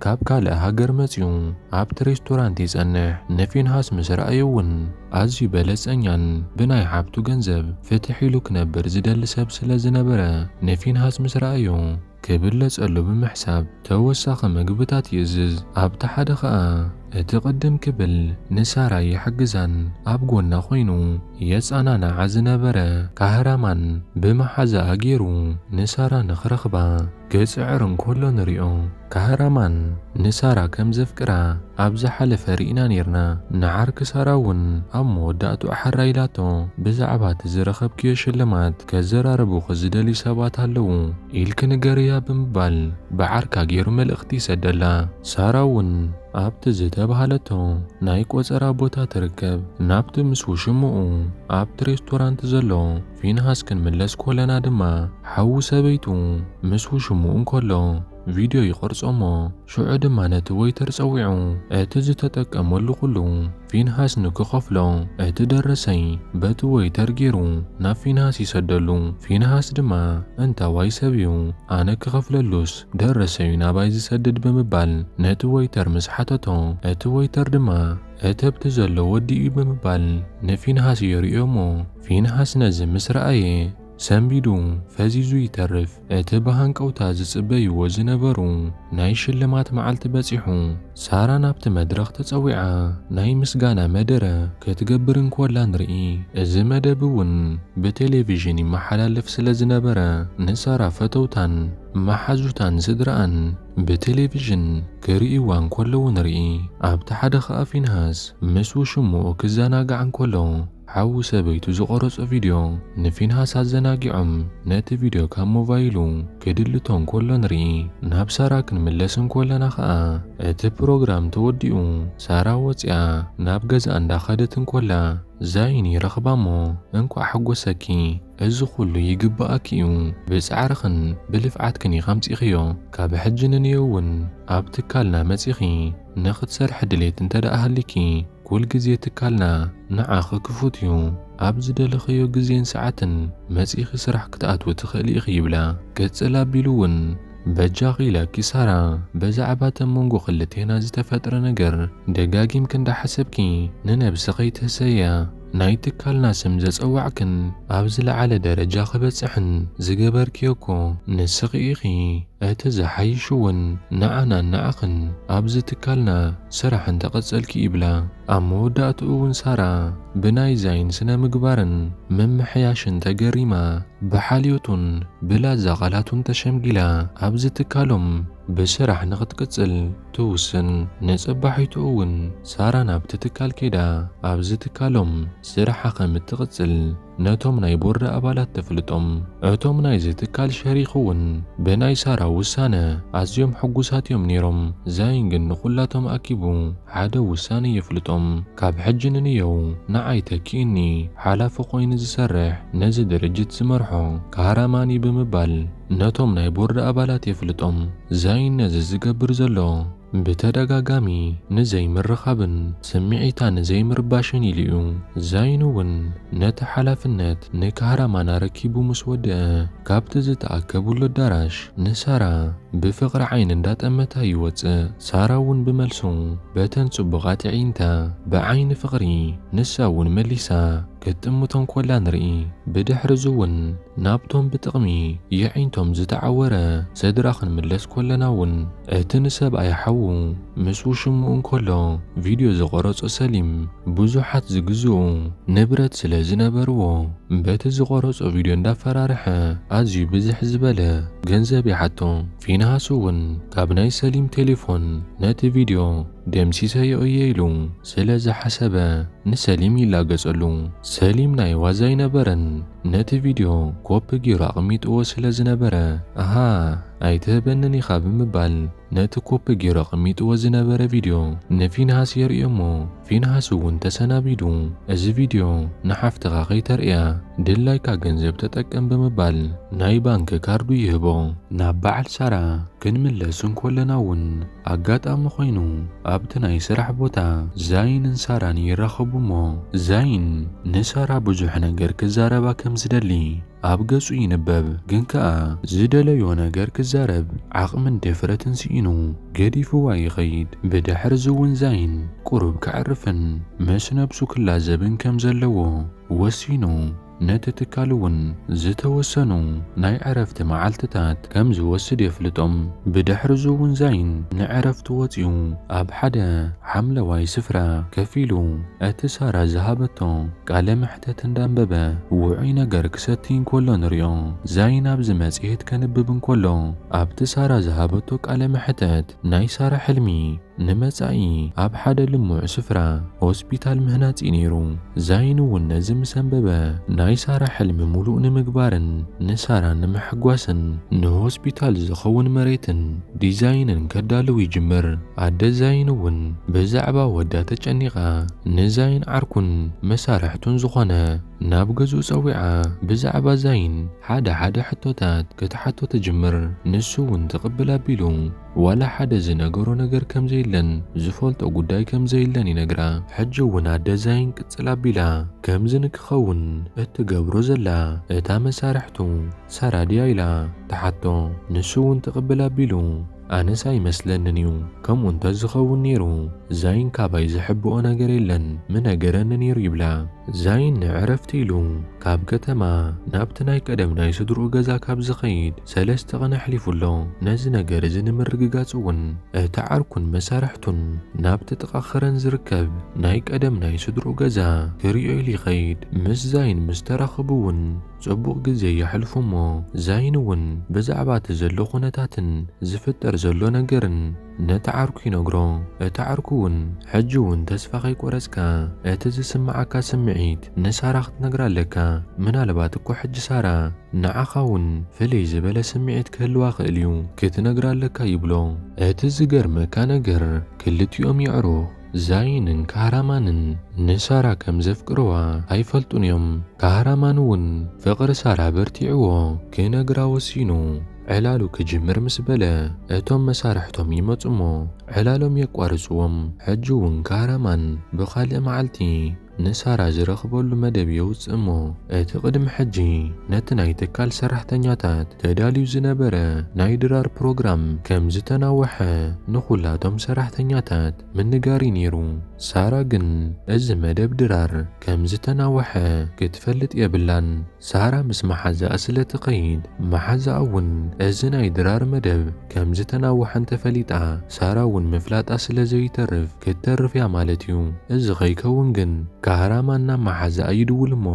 كاب كالا هاجر مزيو عبت ريستورانتي زنح نفينهاس مسرأيون أزي بلس أنيان بناي حابتو جنزب فتحي لوك نبر زدل سب سلازنبرا نفينهاس مسرأيو كبلس قلو بمحساب توساق مقبتات يزز عبت حدا خاء اتقدم كبل نسارا يحجزان أبقونا خوينو يسأنانا عزنبرا كهرامان بمحزا أجيرو نسارا نخرخبا كسعرن كله نريو كهرامان نسارا كم زفكرا أبز حلف رئينا نيرنا نعار كساراون أمو داتو أحرايلاتو بزعبات زرخب كيش اللمات كزرار بوخ زدالي سابات هلو إلك نقريا بمبال بعاركا جيرو ملأختي سدلا ساراون أبت زيتا بحالتو نايك وزارا بوتا تركب نابت مسو شمو أبت ريستورانت زلو فينهاس كن ملس كولنا دما حاو سبيتو مسو شمو كولو فيديو يقرص أمو شو دما نتويتر سويعو اتز تتقم ولو كلو فينهاس نكو خفلو اتدرسي بتويتر جيرو نا فينهاس يسدلو فينهاس دما انت واي سبيو انا كخفللوس درسي نابايز سدد بمبال نتويتر مسحتتو اتويتر دما اتبتزلو ودي بمبال نفينهاس يريومو فينهاس نزم مسرأي سنبيدو فازيزو يترف اتبهان قوتا زصبي وزنبرو ناي شلمات معلت بصيحو سارا نابت مدرخ تصويعا ناي مسغانا مدره كتقبرن كولا نرئي از مدبون بتلفزيون محلالف سلازنبره نسارا فتوتان محازوتان سدران بتلفزيون كريوان كلو نرئي ابت حدا خافينهاس مسو شمو كزانا قعن كلو حاو سبيتو زقرص فيديو نفينهاس الزناقعم نات فيديو كان موبايلو كدلتون كله نري ناب سارا كنملسن كلنا خا ات بروجرام توديو سارا وصيا ناب غز اندا خدتن كلا زايني رخبامو انكو حغوسكي از كله يغباكيو بسعرخن بلفعات كني 5 خيو كاب حجنن يون ابتكالنا مسيخي ناخد سرح دليت انت اهلكي كل جزية تكالنا نعاخ كفوتيو أبز دلخيو جزين ساعتن مسيخ سرح كتات وتخلي خيبلا كتسلا بيلون بجاغيلا كسارا بزعبات منغو خلتينا زتفتر نجر دقاق يمكن دا حسبكي ننبس غيت هسايا نايتكالنا سمزز أوعكن أبزل على درجة خبتسحن زقبر كيوكو نسقيخي اتزحي شون نعنا نعقن أبز تكالنا سرحن تقصلكي إبلا أمو داتو سارا بناي زين سنة مقبارن من محياشن تقريما بحاليوتن بلا زغلاتن تشمجلا أبز تكالم بسرح نغت قتل توسن نصبحي تؤون سارا نابت تكال كدا أبز تكالم سرح قمت تقتل ነቶም ናይ ቦርደ ኣባላት ተፍልጦም እቶም ናይዚ ትካል ሸሪኽውን ብናይ ሳራ ውሳነ ኣዝዮም ሕጉሳት እዮም ነይሮም። ዛይን ግን ንኹላቶም ኣኪቡ ሓደ ውሳነ የፍልጦም። ካብ ሕጂ ንንየው ንዓይ ተኪእኒ ሓላፊ ኮይኑ ዝሰርሕ ነዚ ድርጅት ዝመርሖ ካህራማኒ ብምባል ነቶም ናይ ቦርደ ኣባላት የፍልጦም። ዛይን ነዚ ዝገብር ዘሎ ብተደጋጋሚ ንዘይምርኻብን ስምዒታ ንዘይምርባሽን ኢሉ እዩ። ዛይን እውን ነቲ ሓላፍነት ንካህራማና ረኪቡ ምስ ወድአ ካብቲ ዝተኣከቡሉ ኣዳራሽ ንሳራ ብፍቕሪ ዓይን እንዳጠመታ ይወፅእ። ሳራ እውን ብመልሱ በተን ጽቡቓት ዒንታ ብዓይኒ ፍቕሪ ንሳ እውን መሊሳ ክትጥምቶም ኮላ ንርኢ። ብድሕሪዙ እውን ናብቶም ብጥቕሚ የዒንቶም ዝተዓወረ ስድራ ክንምለስ ኮለና እውን እቲ ንሰብኣይ ሓዉ ምስ ውሽሙ እንከሎ ቪድዮ ዝቐረጾ ሰሊም ብዙሓት ዝግዝኡ ንብረት ስለ ዝነበርዎ በቲ ዝቐረጾ ቪድዮ እንዳፈራርሐ ኣዝዩ ብዝሕ ዝበለ ገንዘብ ይሓቶ። ፊንሃስ እውን ካብ ናይ ሰሊም ቴሌፎን ነቲ ቪድዮ ደምሲሰዮ እየ ኢሉ ስለ ዝሓሰበ ንሰሊም ይላገጸሉ። ሰሊም ናይ ዋዛ ይነበረን ነቲ ቪድዮ ኮፒ ጌሩ ኣቕሚጥዎ ስለ ዝነበረ ኣሃ ኣይትህበንን ኢኻ ብምባል ነቲ ኮፒ ጌሩ ኣቕሚጥዎ ዝነበረ ቪድዮ ንፊንሃስ የርእዮ እሞ ፊንሃስ እውን ተሰናቢዱ እዚ ቪድዮ ንሓፍትኻ ከይተርእያ ድላይካ ገንዘብ ተጠቀም ብምባል ናይ ባንኪ ካርዱ ይህቦ። ናብ በዓል ሳራ ክንምለስ እንኮለና እውን ኣጋጣሚ ኮይኑ ኣብቲ ናይ ስራሕ ቦታ ዛይንን ሳራን ይራኸቡ እሞ ዛይን ንሳራ ብዙሕ ነገር ክዛረባ ከም ዝደሊ ኣብ ገጹ ይንበብ። ግን ከኣ ዝደለዮ ነገር ክዛረብ ዓቕምን ድፍረትን ሲኢኑ ገዲፍዋ ይኸይድ። ብድሕሪዚ እውን ዛይን ቁሩብ ክዕርፍን ምስ ነብሱ ክላዘብን ከም ዘለዎ ወሲኑ ነቲ ትካል እውን ዝተወሰኑ ናይ ዕረፍቲ መዓልትታት ከም ዝወስድ የፍልጦም። ብድሕሪዚ እውን ዛይን ንዕረፍቲ ወፂኡ ኣብ ሓደ ሓምለዋይ ስፍራ ከፍ ኢሉ እቲ ሳራ ዝሃበቶ ቃለ መሕተት እንዳንበበ ውዑይ ነገር ክሰቲ እንከሎ ንሪኦ። ዛይን ኣብዚ መጽሔት ከንብብ እንከሎ ኣብቲ ሳራ ዝሃበቶ ቃለ መሕተት ናይ ሳራ ሕልሚ ንመጻኢ ኣብ ሓደ ልሙዕ ስፍራ ሆስፒታል ምህናጺ ነይሩ። ዛይን እውን ነዚ ምስ አንበበ ናይ ሳራ ሕልሚ ሙሉእ ንምግባርን ንሳራ ንምሕጓስን ንሆስፒታል ዝኸውን መሬትን ዲዛይንን ከዳልው ይጅምር። ኣደ ዛይን እውን ብዛዕባ ወዳ ተጨኒቓ ንዛይን ዓርኩን መሳርሕቱን ዝኾነ ናብ ገዙ ፀዊዓ ብዛዕባ ዛይን ሓደ ሕቶታት ክትሓቶ ትጅምር። ንሱ እውን ተቐብል ኣቢሉ ዋላ ሓደ ዝነገሮ ነገር ከም ዘይለን ዝፈልጦ ጉዳይ ከም ዘይለን ይነግራ። ሕጂ እውን ኣደ ዛይን ቅፅል ኣቢላ ከምዚ ንክኸውን እትገብሮ ዘላ እታ መሳርሕቱ ሳራ ድያ ኢላ ተሓቶ። ንሱ እውን ተቐብል ኣቢሉ ኣነሳ ይመስለንን እዩ ከምኡ እንተዝኸውን ነይሩ ዛይን ካባይ ዝሕብኦ ነገር የለን ምነገረኒ ነይሩ ይብላ። ዛይን ንዕረፍቲ ኢሉ ካብ ከተማ ናብቲ ናይ ቀደም ናይ ስድርኡ ገዛ ካብ ዝኸይድ 3 ቀን ኣሕሊፉሎ። ነዚ ነገር እዚ ንምርግጋጽ እውን እቲ ዓርኩን መሳርሕቱን ናብቲ ጥቓ ኸረን ዝርከብ ናይ ቀደም ናይ ስድርኡ ገዛ ክሪኦ ኢሉ ይኸይድ። ምስ ዛይን ምስ ተራኸቡ እውን ጽቡቕ ግዜ የሕልፉ እሞ ዛይን እውን ብዛዕባ እቲ ዘሎ ኩነታትን ዝፍጠር ዘሎ ነገርን ነቲ ዓርኩ ይነግሮ። እቲ ዓርኩ እውን ሕጂ እውን ተስፋ ከይቆረጽካ እቲ ዝስምዓካ ስምዒት ንሳራ ክትነግራ ኣለካ። ምናልባት እኮ ሕጂ ሳራ ንዓኻ እውን ፍልይ ዝበለ ስምዒት ክህልዋ ክእል እዩ ክትነግራ ኣለካ ይብሎ። እቲ ዝገርመካ ነገር ክልቲኦም ይዕሩኽ ዛይንን ካህራማንን ንሳራ ከም ዘፍቅርዋ ኣይፈልጡን እዮም። ካህራማን እውን ፍቕሪ ሳራ በርቲዕዎ ክነግራ ወሲኑ ዕላሉ ክጅምር ምስ በለ እቶም መሳርሕቶም ይመጹ እሞ ዕላሎም የቋርጽዎም። ሕጂ እውን ካህራማን ብኻልእ መዓልቲ ንሳራ ዝረኽበሉ መደብ የውፅእ እሞ እቲ ቅድሚ ሕጂ ነቲ ናይ ትካል ሰራሕተኛታት ተዳልዩ ዝነበረ ናይ ድራር ፕሮግራም ከም ዝተናወሐ ንኹላቶም ሰራሕተኛታት ምንጋሪ ነይሩ። ሳራ ግን እዚ መደብ ድራር ከም ዝተናወሐ ክትፈልጥ የብላን። ሳራ ምስ መሓዛኣ ስለ ትኸይድ መሓዛኣ እውን እዚ ናይ ድራር መደብ ከም ዝተናወሐ እንተፈሊጣ ሳራ እውን ምፍላጣ ስለ ዘይተርፍ ክትተርፍ እያ ማለት እዩ። እዚ ኸይከውን ግን ካህራማና መሓዛኣ ይድውል እሞ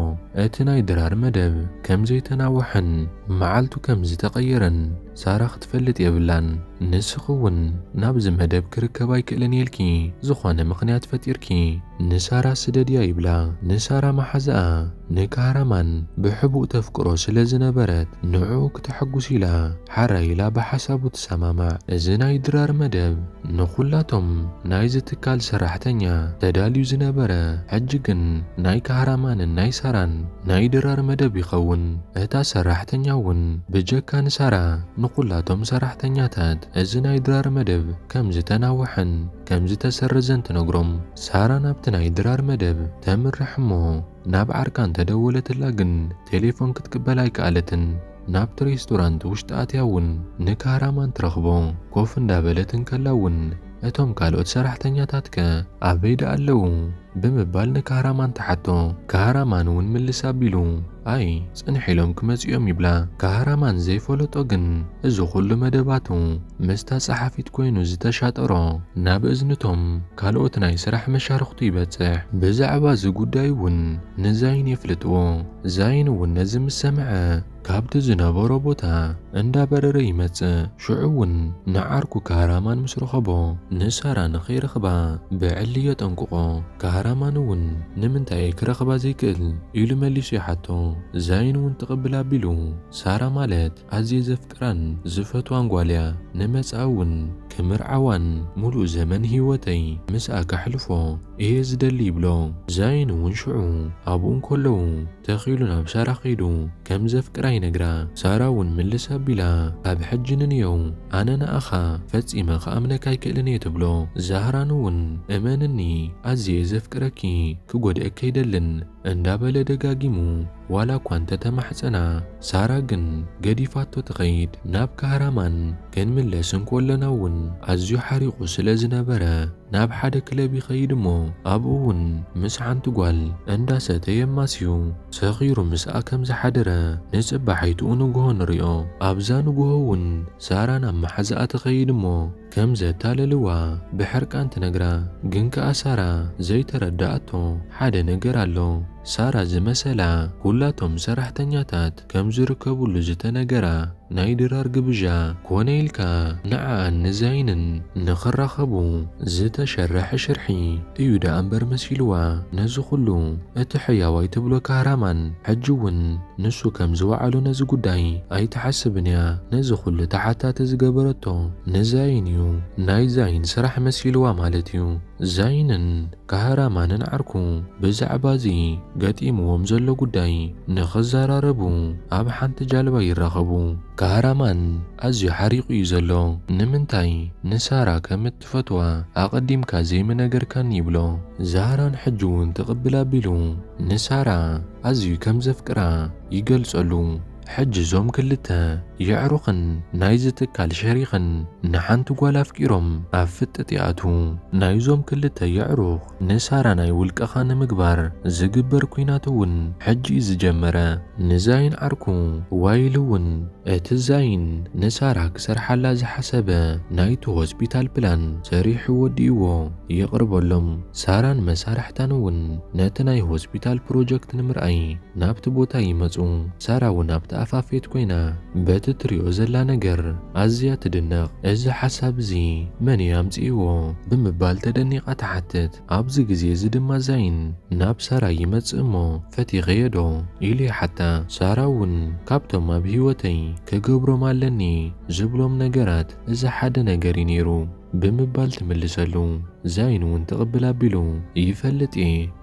እቲ ናይ ድራር መደብ ከም ዘይተናወሐን معالتو كمزي تغيرن سارة ختفلت يبلان نسخون نابز مدب كركباي كلنيلكي زخوانه مخنيات فتيركي نسارة سدديا يبلا نسارة محزقا نكهرمان بحبو تفكرو سلزنبرت نعو كتحقوسيلا حرايلا بحسابو تساماما ازنا يدرار مدب نخولاتهم نايز تكال سراحتنيا تداليو زنبرة حجقن ناي كهرمان ناي ساران ناي درار مدب يخون اتا سراحتنياون بجكا نسارة نخولاتهم سراحتنياتات ازنا يدرار مدب كمز تناوحن كمز تسرزن تنقرم سارة نابتنا يدرار مدب تامر رحمو ناب عركان تدولت اللاقن تليفون كتقبلاي كالتن نابت ريستورانت وشتاتياون نكهرامان ترخبو كوفن دابلتن كلاون اتوم كالوت سراحتنياتاتك عبيد قالو بمبال نكهرامان تحتو كهرامان ون ملسا بيلو اي صنحيلوم كمزيوم يبلا كهرامان زي فولوتوغن ازو خلو مدباتو مستا صحافيت كوينو زتشاطرو ناب ازنتوم كالوت ناي سرح مشارختو يبتح بزعبا زي قدايون نزاين يفلتو زاين ون نزم السمعة كابت زنابورو بوتا اندا برر يمتس شعون نعاركو كهرامان مسرخبو نسارا نخير خبا بعلية انقوقو كهرامانون نمنتاي كرخبا زيكل إلو مليسي حتو زاينون تقبلا بيلو سارا مالت عزيز فكران زفتو انقواليا نمسعون كمرعوان ملو زمن هيوتي مسا كحلفو إيز دلي بلو زاينون شعو أبون كلو تخيلنا بسارا خيدو كم زفكراي نقرا ساراون من لسابيلا باب حجنن يو أنا أخا فتسيما خامنك يكلني تبلو زهرانون أمانني عزيز فكركي كقود أكيدلن اندابل دقاقيمو ولا كوانت تمحسنا سارا جن قديفاتو تغيد ناب كهرامان كان من لسن كولناون عزيو حريقو سلازنابرا ناب حدا كلابي خيدمو أبوون مسعان تقوال اندا ستيماسيو صغيرو مسا كم زحادرا نسب حيتونو قهون ريو أبزانو قهون سارا نام محزقات خيدمو كم زتاللوا بحركان تنقرا جنك أسارا زي تردأتو حدا نقرالو سارا زمسلا كلاتهم سرحتنياتات كم زركبو لزتنقرا نايدرار قبجا كونيلكا نعان نزاينن نخرخبو زتا شرح شرحي ايودا انبر مسيلوا نزخلو اتحيا ويتبلو كهرامان حجون نسو كم زوعلو نزو قداي اي تحسبنيا نزخلو تحتا تزقبرتو نزاينيو نايزاين سرح مسيلوا مالتيو زاينن كهرامان نعركو بزعبازي قاتيمو ومزلو قداي نخزاراربو اب حانت جالبا يرخبو كهرامان أزي حريق يزلو نمنتاي نسارا كمت فتوى أقدم كازي من أجر كان يبلو زهران حجون تقبلا بلو نسارا أزي كم زفكرا يقلسلو حج زوم كلتا يعرقن نايزتك على شريقن نحنتو قوالا فكيرم أفت تياتو نايزوم كلتا يعرق نسارا نايولك أخان مقبار زقبر كويناتون حج زجمرا نزاين عركو وايلون اتزاين نسارا كسر حلاز حسابا نايتو هوسبيتال بلان سريح وديوو يقرب لهم ساران مسارحتانون ناتناي هوسبيتال بروجكت نمرأي نابت بوتا يمزو سارا ونابت أفافيت كوينا بتتريو زلا نجر أزيا تدنق إز حساب زي من يامزيو بمبال تدنيق أتحتت أبزي جزي زدما زين ناب سارا يمز إمو فتي غيدو إلي حتى ساراون كابتو ما بهيوتي كجبرو مالني جبلوم نجرات إز حد نجري نيرو بمبال تملسلو زاينون تقبلا بلو يفلت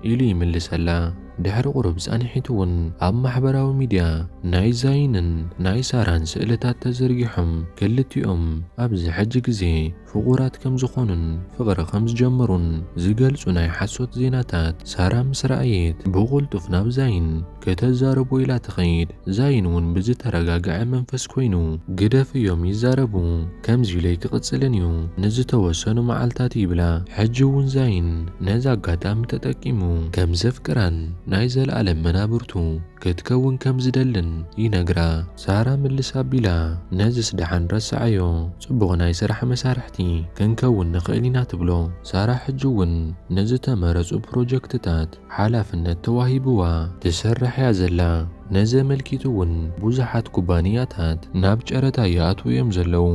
إلي يملسلا دحر قرب زانحيتون أب محبراو ميديا ناي زاينن ناي ساران سئلتات تزريحهم كلتيهم أبز حج زي فقورات كم زخونن فقر خمس جمرون زقلسو ناي حسوت زيناتات سارا مسرأيت بغلتو فناب زاين كتزاربو إلى تخيد زاينون بزي ترقاقع منفس كوينو قدف يوم يزاربو كم زيليك قتسلنيو نزي توسنو معالتاتي بلا حجون زاين نزا قدام تتاكيمو كم زفكران نايزل ألم منابرتو كتكون كم زدلن ينقرا سارا من لسابيلا نازس دحان رسعيو صبغ ناي سرح مسارحتي كنكون نقلينا تبلو سارا حجون نزتا مرزو بروجكتات حالا فن التواهي بوا تسرح يا زلا ነዘመልኪቱ እውን ብዙሓት ኩባንያታት ናብ ጨረታ ይኣትዉ እዮም ዘለዉ።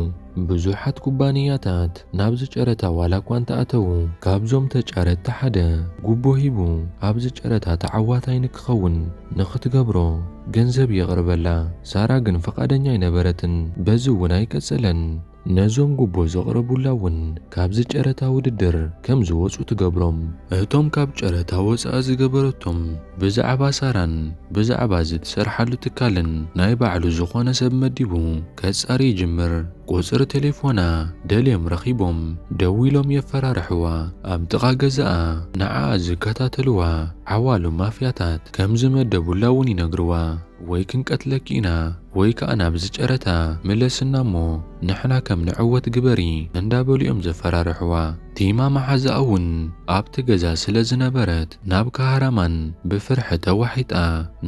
ብዙሓት ኩባንያታት ናብዚ ጨረታ ዋላ እኳ እንተኣተዉ ካብዞም ተጫረቲ ሓደ ጉቦ ሂቡ ኣብዚ ጨረታ ተዓዋታይ ንክኸውን ንኽትገብሮ ገንዘብ የቕርበላ። ሳራ ግን ፈቃደኛ ኣይነበረትን። በዚ እውን ኣይቀጸለን። ነዞም ጉቦ ዘቕረቡላ እውን ካብዚ ጨረታ ውድድር ከም ዝወፁ ትገብሮም። እቶም ካብ ጨረታ ወፃኢ ዝገበረቶም ብዛዕባ ሳራን ብዛዕባ ዝትሰርሓሉ ትካልን ናይ ባዕሉ ዝኾነ ሰብ መዲቡ ከጻሪ ይጅምር። ቁፅሪ ቴሌፎና ደልዮም ረኺቦም ደው ኢሎም የፈራርሕዋ። ኣብ ጥቓ ገዛኣ ንዓኣ ዝከታተልዋ ዓዋሉ ማፍያታት ከም ዝመደቡላ እውን ይነግርዋ። ወይ ክንቀትለኪ ኢና ወይ ከዓ ናብዚ ጨረታ ምለስና እሞ ንሕና ከም ንዕወት ግበሪ እንዳበሉ እዮም ዘፈራርሕዋ። ቲማ መሓዛኣ እውን ኣብቲ ገዛ ስለ ዝነበረት ናብ ካሃራማን ብፍርሒ ተዋሒጣ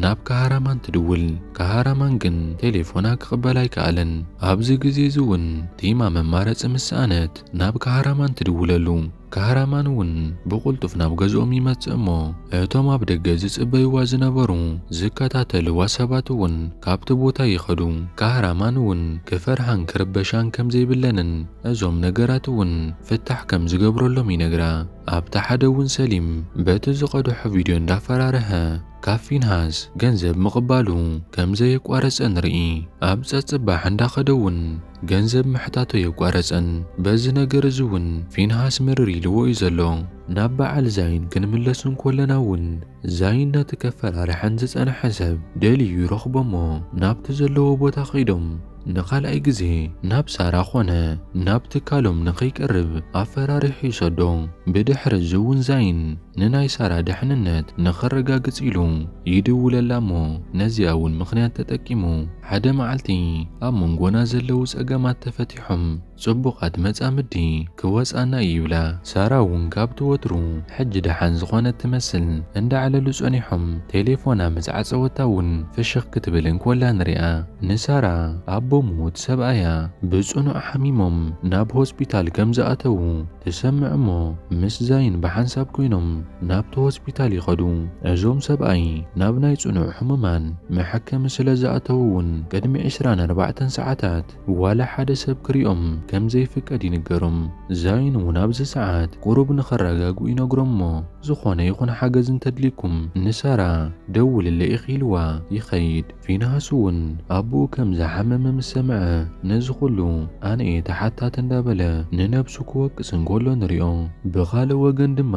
ናብ ካሃራማን ትድውል። ካሃራማን ግን ቴሌፎና ክቕበል ኣይከኣለን። ኣብዚ ግዜ እዚ እውን ቲማ መማረፂ ምስኣነት ናብ ካሃራማን ትድውለሉ። ካሃራማን እውን ብቁልጡፍ ናብ ገዝኦም ይመጽእ እሞ እቶም ኣብ ደገ ዝጽበይዋ ዝነበሩ ዝከታተልዋ ሰባት እውን ካብቲ ቦታ ይኸዱ። ካሃራማን እውን ክፈርሃን ክርበሻን ከም ዘይብለንን እዞም ነገራት እውን ፍታሕ ከም ዝገብረሎም ይነግራ። ኣብታ ሓደ እውን ሰሊም በቲ ዝቐድሖ ቪድዮ እንዳፈራርሐ ካብ ፊንሃስ ገንዘብ ምቕባሉ ከም ዘየቋረጸ ንርኢ። ኣብ ጸጽባሕ እንዳኸደ እውን ገንዘብ ምሕታቶ የቋረጸን። በዚ ነገር እዚ እውን ፊንሃስ ምርር ኢልዎ እዩ ዘሎ። ናብ በዓል ዛይን ክንምለሱ እንኮለና እውን ዛይን ነቲ ከፈራርሐን ዝጸንሐ ሰብ ደልዩ ይረኽቦ እሞ ናብቲ ዘለዎ ቦታ ኸይዶም ንኻልኣይ ግዜ ናብ ሳራ ኾነ ናብ ትካሎም ንኸይቀርብ ኣፈራሪሑ ይሰዶ። ብድሕሪ እዚ እውን ዛይን ንናይ ሳራ ድሕንነት ንኸረጋግጽ ኢሉ ይድውለላ እሞ ነዚኣ እውን ምኽንያት ተጠቂሙ ሓደ መዓልቲ ኣብ መንጎና ዘለዉ ጸገማት ተፈቲሖም ጽቡቓት መጻምዲ ክወጻና ይብላ። ሳራ እውን ካብቲ ወትሩ ሕጂ ደሓን ዝኾነት ትመስል እንዳዕለሉ ጸኒሖም ቴሌፎና መጻዓጸወታ እውን ፍሽኽ ክትብል እንኮላ ንሪኣ። ንሳራ ኣቦ ሙት ሰብኣያ ብጽኑዕ ሓሚሞም ናብ ሆስፒታል ከም ዝኣተዉ ትሰምዕ እሞ ምስ ዛይን ብሓንሳብ ኮይኖም ናብቲ ሆስፒታል ይኸዱ። እዞም ሰብኣይ ናብ ናይ ጽኑዕ ሕሙማን መሐከሚ ስለ ዝኣተዉ እውን ቅድሚ 24 ሰዓታት ዋላ ሓደ ሰብ ክሪኦም ከም ዘይፍቀድ ይንገሮም። ዛይን እውን ኣብዚ ሰዓት ቁሩብ ንኸረጋግኡ ይነግሮም እሞ ዝኾነ ይኹን ሓገዝ እንተድሊኩም ንሳራ ደውልለ ኢኺ ኢልዋ ይኸይድ። ፊንሃስ እውን ኣቦኡ ከም ዝሓመመ ምስ ሰምዐ ነዚ ኩሉ ኣነ እየ ተሓታት እንዳበለ ንነብሱ ክወቅስ እንከሎ ንሪኦ። ብኻልእ ወገን ድማ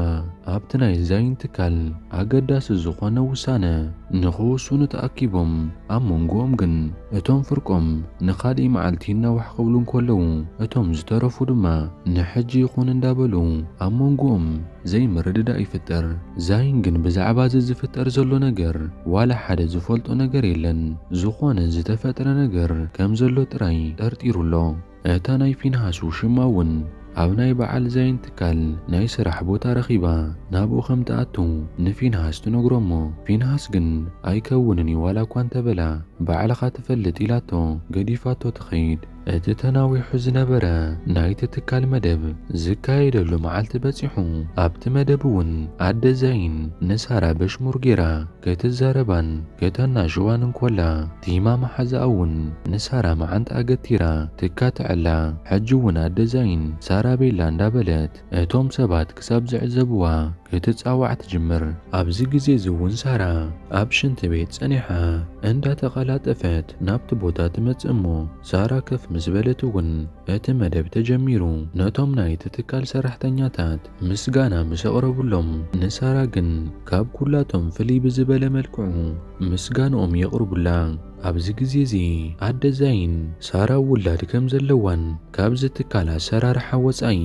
ኣብቲ ናይ ዛይን ትካል ኣገዳሲ ዝኾነ ውሳነ ንኽወስኑ ተኣኪቦም ኣብ መንጎኦም ግን እቶም ፍርቆም ንኻልእ መዓልቲ እናዋሕ ክብሉ እንከለዉ እቶም ዝተረፉ ድማ ንሕጂ ይኹን እንዳበሉ ኣብ መንጎኦም ዘይምርድዳእ ይፍጠር። ዛይን ግን ብዛዕባ እዚ ዝፍጠር ዘሎ ነገር ዋላ ሓደ ዝፈልጦ ነገር የለን። ዝኾነ ዝተፈጥረ ነገር ከም ዘሎ ጥራይ ጠርጢሩሎ። እታ ናይ ፊንሃስ ውሽማ እውን ኣብ ናይ በዓል ዛይን ትካል ናይ ስራሕ ቦታ ረኺባ ናብኡ ከም ተኣቱ ንፊንሃስ ትነግሮ እሞ ፊንሃስ ግን ኣይከውንን ዋላ እኳ እንተበላ ባዕልኻ ትፈልጥ ኢላቶ ገዲፋቶ ትኸይድ። እቲ ተናዊሑ ዝነበረ ናይቲ ትካል መደብ ዝካየደሉ መዓልቲ በፂሑ ኣብቲ መደብ እውን ኣደ ዛይን ንሳራ በሽሙር ጌራ ክትዛረባን ከተናሽዋን እንኮላ ቲማ መሓዛኣ እውን ንሳራ መዓንጣ ገቲራ ትካትዕላ። ሕጂ እውን ኣደ ዛይን ሳራ ቤላ እንዳበለት እቶም ሰባት ክሳብ ዝዕዘብዋ ክትጻዋዕ ትጅምር። ኣብዚ ግዜ እዚ እውን ሳራ ኣብ ሽንቲ ቤት ጸኒሓ እንዳተቐላጠፈት ናብቲ ቦታ ትመጽእ እሞ ሳራ ከፍ ምስ በለት እውን እቲ መደብ ተጀሚሩ ነቶም ናይቲ ትካል ሰራሕተኛታት ምስጋና ምስ ኣቕረቡሎም ንሳራ ግን ካብ ኩላቶም ፍልይ ብዝበለ መልክዑ ምስጋንኦም የቕርቡላ። ኣብዚ ግዜ እዚ ኣደ ዛይን ሳራ ውላድ ከም ዘለዋን ካብዚ ትካል ኣሰራርሓ ወጻኢ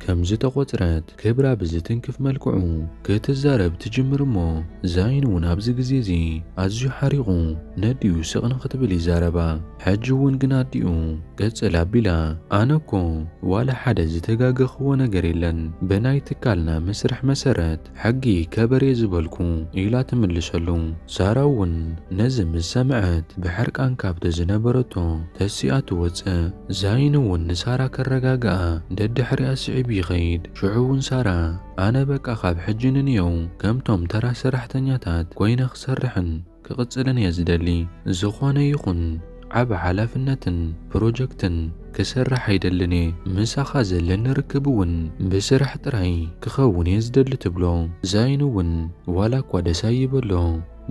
ከም ዝተቆጽረት ክብራ ብዝትንክፍ መልክዑ ክትዛረብ ትጅምር እሞ ዛይን እውን ኣብዚ ግዜ እዚ ኣዝዩ ሓሪቑ ነዲኡ ስቕ ንኽትብል ይዛረባ። ሕጂ እውን ግን ኣዲኡ ቅጽል ኣቢላ ኣነኮ ዋላ ሓደ ዝተጋገኽዎ ነገር የለን ብናይ ትካልና መስርሕ መሰረት ሕጊ ከበሬ ዝበልኩ ኢላ ትምልሰሉ። ሳራ እውን ነዚ ምስ ሰምዐት ብሕርቃን ካብቲ ዝነበረቶ ተሲኣ ትወፅእ። ዛይን እውን ንሳራ ከረጋግኣ ደድሕሪኣ ስዒብ ይኸይድ። ሽዑ እውን ሳራ ኣነ በቃ ካብ ሕጂ ንንየው ከምቶም ተራ ሰራሕተኛታት ኮይነ ክሰርሕን ክቕጽልን እየ ዝደሊ ዝኾነ ይኹን ዓብ ሓላፍነትን ፕሮጀክትን ክሰርሕ ኣይደልን እየ ምሳኻ ዘለኒ ርክብ እውን ብስራሕ ጥራይ ክኸውን እየ ዝደሊ ትብሎ ዛይን እውን ዋላ እኳ ደስ ኣይበሎ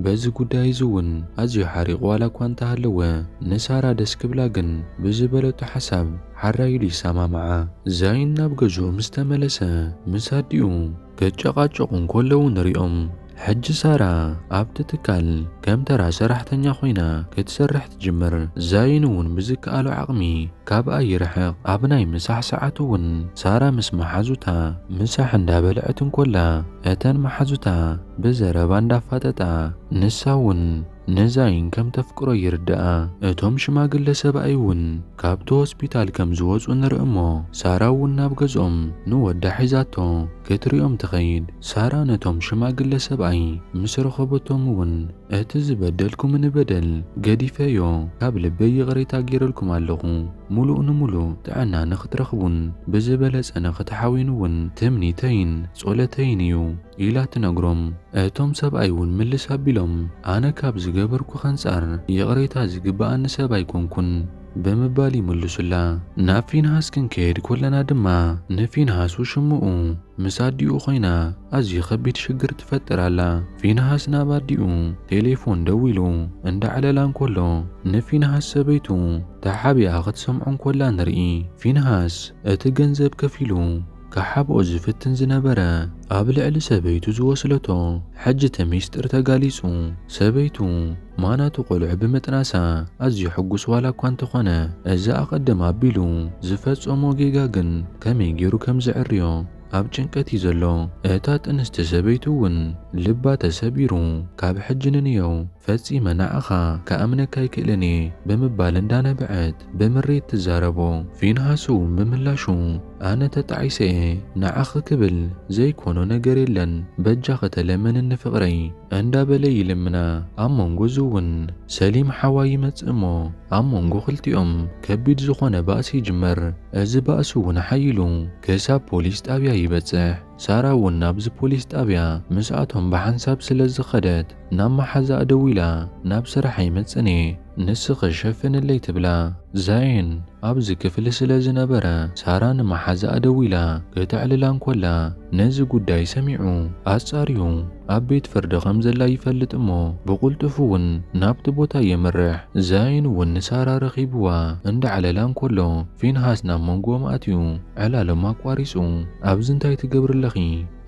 በዚ ጉዳይ እዚ እውን ኣዝዩ ሓሪቕ ዋላ እኳ እንተሃለወ ንሳራ ደስ ክብላ ግን ብዝበለቶ ሓሳብ ሓራይ ኢሉ ይሰማምዓ ዛይን ናብ ገዝኡ ምስ ተመለሰ ምስ ኣዲኡ ከጨቓጨቑ እንከለዉ ንሪኦም ሕጂ ሳራ ኣብቲ ትካል ከም ተራ ሰራሕተኛ ኮይና ክትሰርሕ ትጅምር ዛይን እውን ብዝከኣሎ ዓቕሚ ካብኣ ይርሕቕ ኣብ ናይ ምሳሕ ሰዓት እውን ሳራ ምስ መሓዙታ ምሳሕ እንዳበልዐት እንኮላ እተን መሓዙታ ብዘረባ እንዳፋጠጣ ንሳ እውን ነዛይን ከም ተፍቅሮ ይርድኣ እቶም ሽማግለ ሰብኣይ እውን ካብቲ ሆስፒታል ከም ዝወፁ ንርኢ እሞ ሳራ እውን ናብ ገዝኦም ንወዳ ሒዛቶ ክትሪኦም ትኸይድ ሳራ ነቶም ሽማግለ ሰብኣይ ምስ ረኸበቶም እውን እቲ ዝበደልኩም ንበደል ገዲፈዮ ካብ ልበይ ይቕሬታ ገይረልኩም ኣለኹ ሙሉእ ንሙሉእ ጥዕና ንኽትረኽቡን ብዝበለጸ ንኽትሓዊኑ እውን ትምኒተይን ጸሎተይን እዩ ኢላ ትነግሮም እቶም ሰብኣይ እውን ምልስ ኣቢሎም ኣነ ካብ ዝገበርኩ ኸንጻር ይቕሬታ ዝግብኣኒ ሰብ ኣይኮንኩን ብምባል ይምልሱላ ናብ ፊንሃስ ክንከይድ ኮለና ድማ ንፊንሃስ ውሽምኡ ምስ ኣዲኡ ኮይና ኣዝዩ ከቢድ ሽግር ትፈጥር ኣላ ፊንሃስ ናብ ኣዲኡ ቴሌፎን ደው ኢሉ እንዳዕለላ እንከሎ ንፊንሃስ ሰበይቱ ተሓቢኣ ክትሰምዖ እንኮላ ንርኢ ፊንሃስ እቲ ገንዘብ ከፊሉ ካሓብኦ ዝፍትን ዝነበረ ኣብ ልዕሊ ሰበይቱ ዝወስለቶ ሕጂ እቲ ሚስጥር ተጋሊጹ ሰበይቱ ማናቱ ቆልዑ ብምጥናሳ ኣዝዩ ሕጉስ ዋላ እኳ እንተኾነ እዚ ኣቐድም ኣቢሉ ዝፈጸሞ ጌጋ ግን ከመይ ገይሩ ከም ዘዕርዮ ኣብ ጭንቀት እዩ ዘሎ እታ ጥንስቲ ሰበይቱ እውን ልባ ተሰቢሩ ካብ ሕጂ ንንየው ፈጺመ ንዓኻ ከኣምነካ ኣይክእልን እየ ብምባል እንዳነበዐት ብምሬት ትዛረቦ ፊንሃስ እውን ብምላሹ ኣነ ተጣዒሰ እየ ንዓኺ ክብል ዘይኮኖ ነገር የለን በጃኸ ተለመንኒ ፍቕረይ እንዳበለ ይልምና ኣብ መንጎ እዚ እውን ሰሊም ሓዋይ ይመጽእ እሞ ኣብ መንጎ ክልቲኦም ከቢድ ዝኾነ ባእሲ ይጅመር እዚ ባእሲ እውን ሓይሉ ክሳብ ፖሊስ ጣብያ ይበጽሕ ሳራ እውን ናብዚ ፖሊስ ጣብያ ምስኣቶም ብሓንሳብ ስለ ዝኸደት ናብ መሓዛ ደው ኢላ ናብ ስራሕ ኣይመጽን እየ ንስኺ ሸፍንለይ ትብላ ዛይን ኣብዚ ክፍሊ ስለ ዝነበረ ሳራ ንመሓዛ ደው ኢላ ክትዕልላ እንኮላ ነዚ ጉዳይ ሰሚዑ ኣጻርዩ ኣብ ቤት ፍርዲ ከም ዘላ ይፈልጥ እሞ ብቁልጡፍ እውን ናብቲ ቦታ የምርሕ ዛይን እውን ንሳራ ረኺብዋ እንዳዕለላ እንከሎ ፊንሃስ ናብ መንጎኦም ኣትዩ ዕላሎም ኣቋሪጹ ኣብዚ እንታይ ትገብርለኺ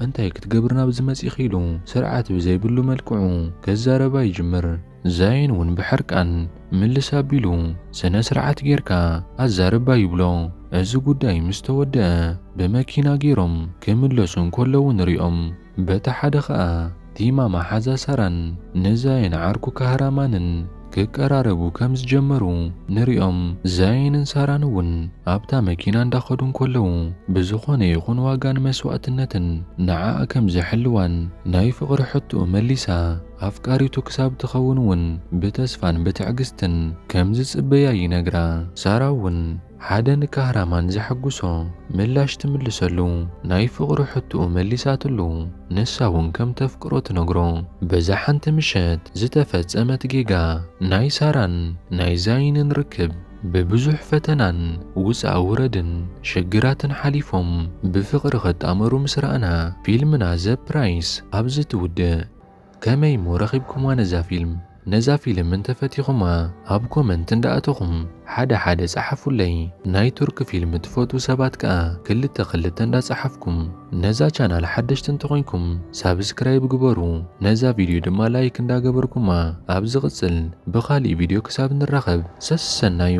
እንታይ ክትገብር ናብዚ መጺኺ ኢሉ ስርዓት ብዘይብሉ መልክዑ ከዛረባ ይጅምር ዛይን እውን ብሕርቃን ምልስ ኣቢሉ ስነ ስርዓት ጌርካ ኣዛርባ ይብሎ እዚ ጉዳይ ምስ ተወድአ ብመኪና ገይሮም ክምለሱ እንከለዉ ንሪኦም በታ ሓደ ኸኣ ቲማ መሓዛ ሳራን ንዛይን ዓርኩ ካህራማንን ክቀራረቡ ከም ዝጀመሩ ንሪኦም ዛይንን ሳራን እውን ኣብታ መኪና እንዳኸዱ እንከለዉ ብዝኾነ ይኹን ዋጋን መስዋዕትነትን ንዓኣ ከም ዘሕልዋን ናይ ፍቕሪ ሕቱኡ መሊሳ ኣፍቃሪቱ ክሳብ ትኸውን እውን ብተስፋን ብትዕግስትን ከም ዝጽበያ ይነግራ ሳራ እውን ሓደ ንካህራማን ዘሐጉሶ ምላሽ ትምልሰሉ ናይ ፍቕሪ ሕቱኡ መሊሳትሉ ንሳ እውን ከም ተፍቅሮ ትነግሮ በዛ ሓንቲ ምሸት ዝተፈጸመት ጌጋ ናይ ሳራን ናይ ዛይንን ርክብ ብብዙሕ ፈተናን ውፃእ ውረድን ሽግራትን ሓሊፎም ብፍቕሪ ኸጣመሩ ምስ ረኣና ፊልምና ዘ ፕራይስ ኣብዚ ትውድእ ከመይ ሞ ረኺብኩምዋ ነዛ ፊልም ነዛ ፊልም እንተፈቲኹማ ኣብ ኮመንት እንዳኣተኹም ሓደ ጸሓፉለይ ናይ ቱርክ ፊልም ትፈትዉ ሰባት ከኣ ክልተ እንዳጸሓፍኩም ነዛ ቻናል ሓደሽቲ እንተኾንኩም ሳብስክራይብ ግበሩ ነዛ ቪድዮ ድማ ላይክ እንዳገበርኩማ ኣብ ዝቕጽል ብኻሊእ ቪድዮ ክሳብ ንራኸብ ሰሰናዩ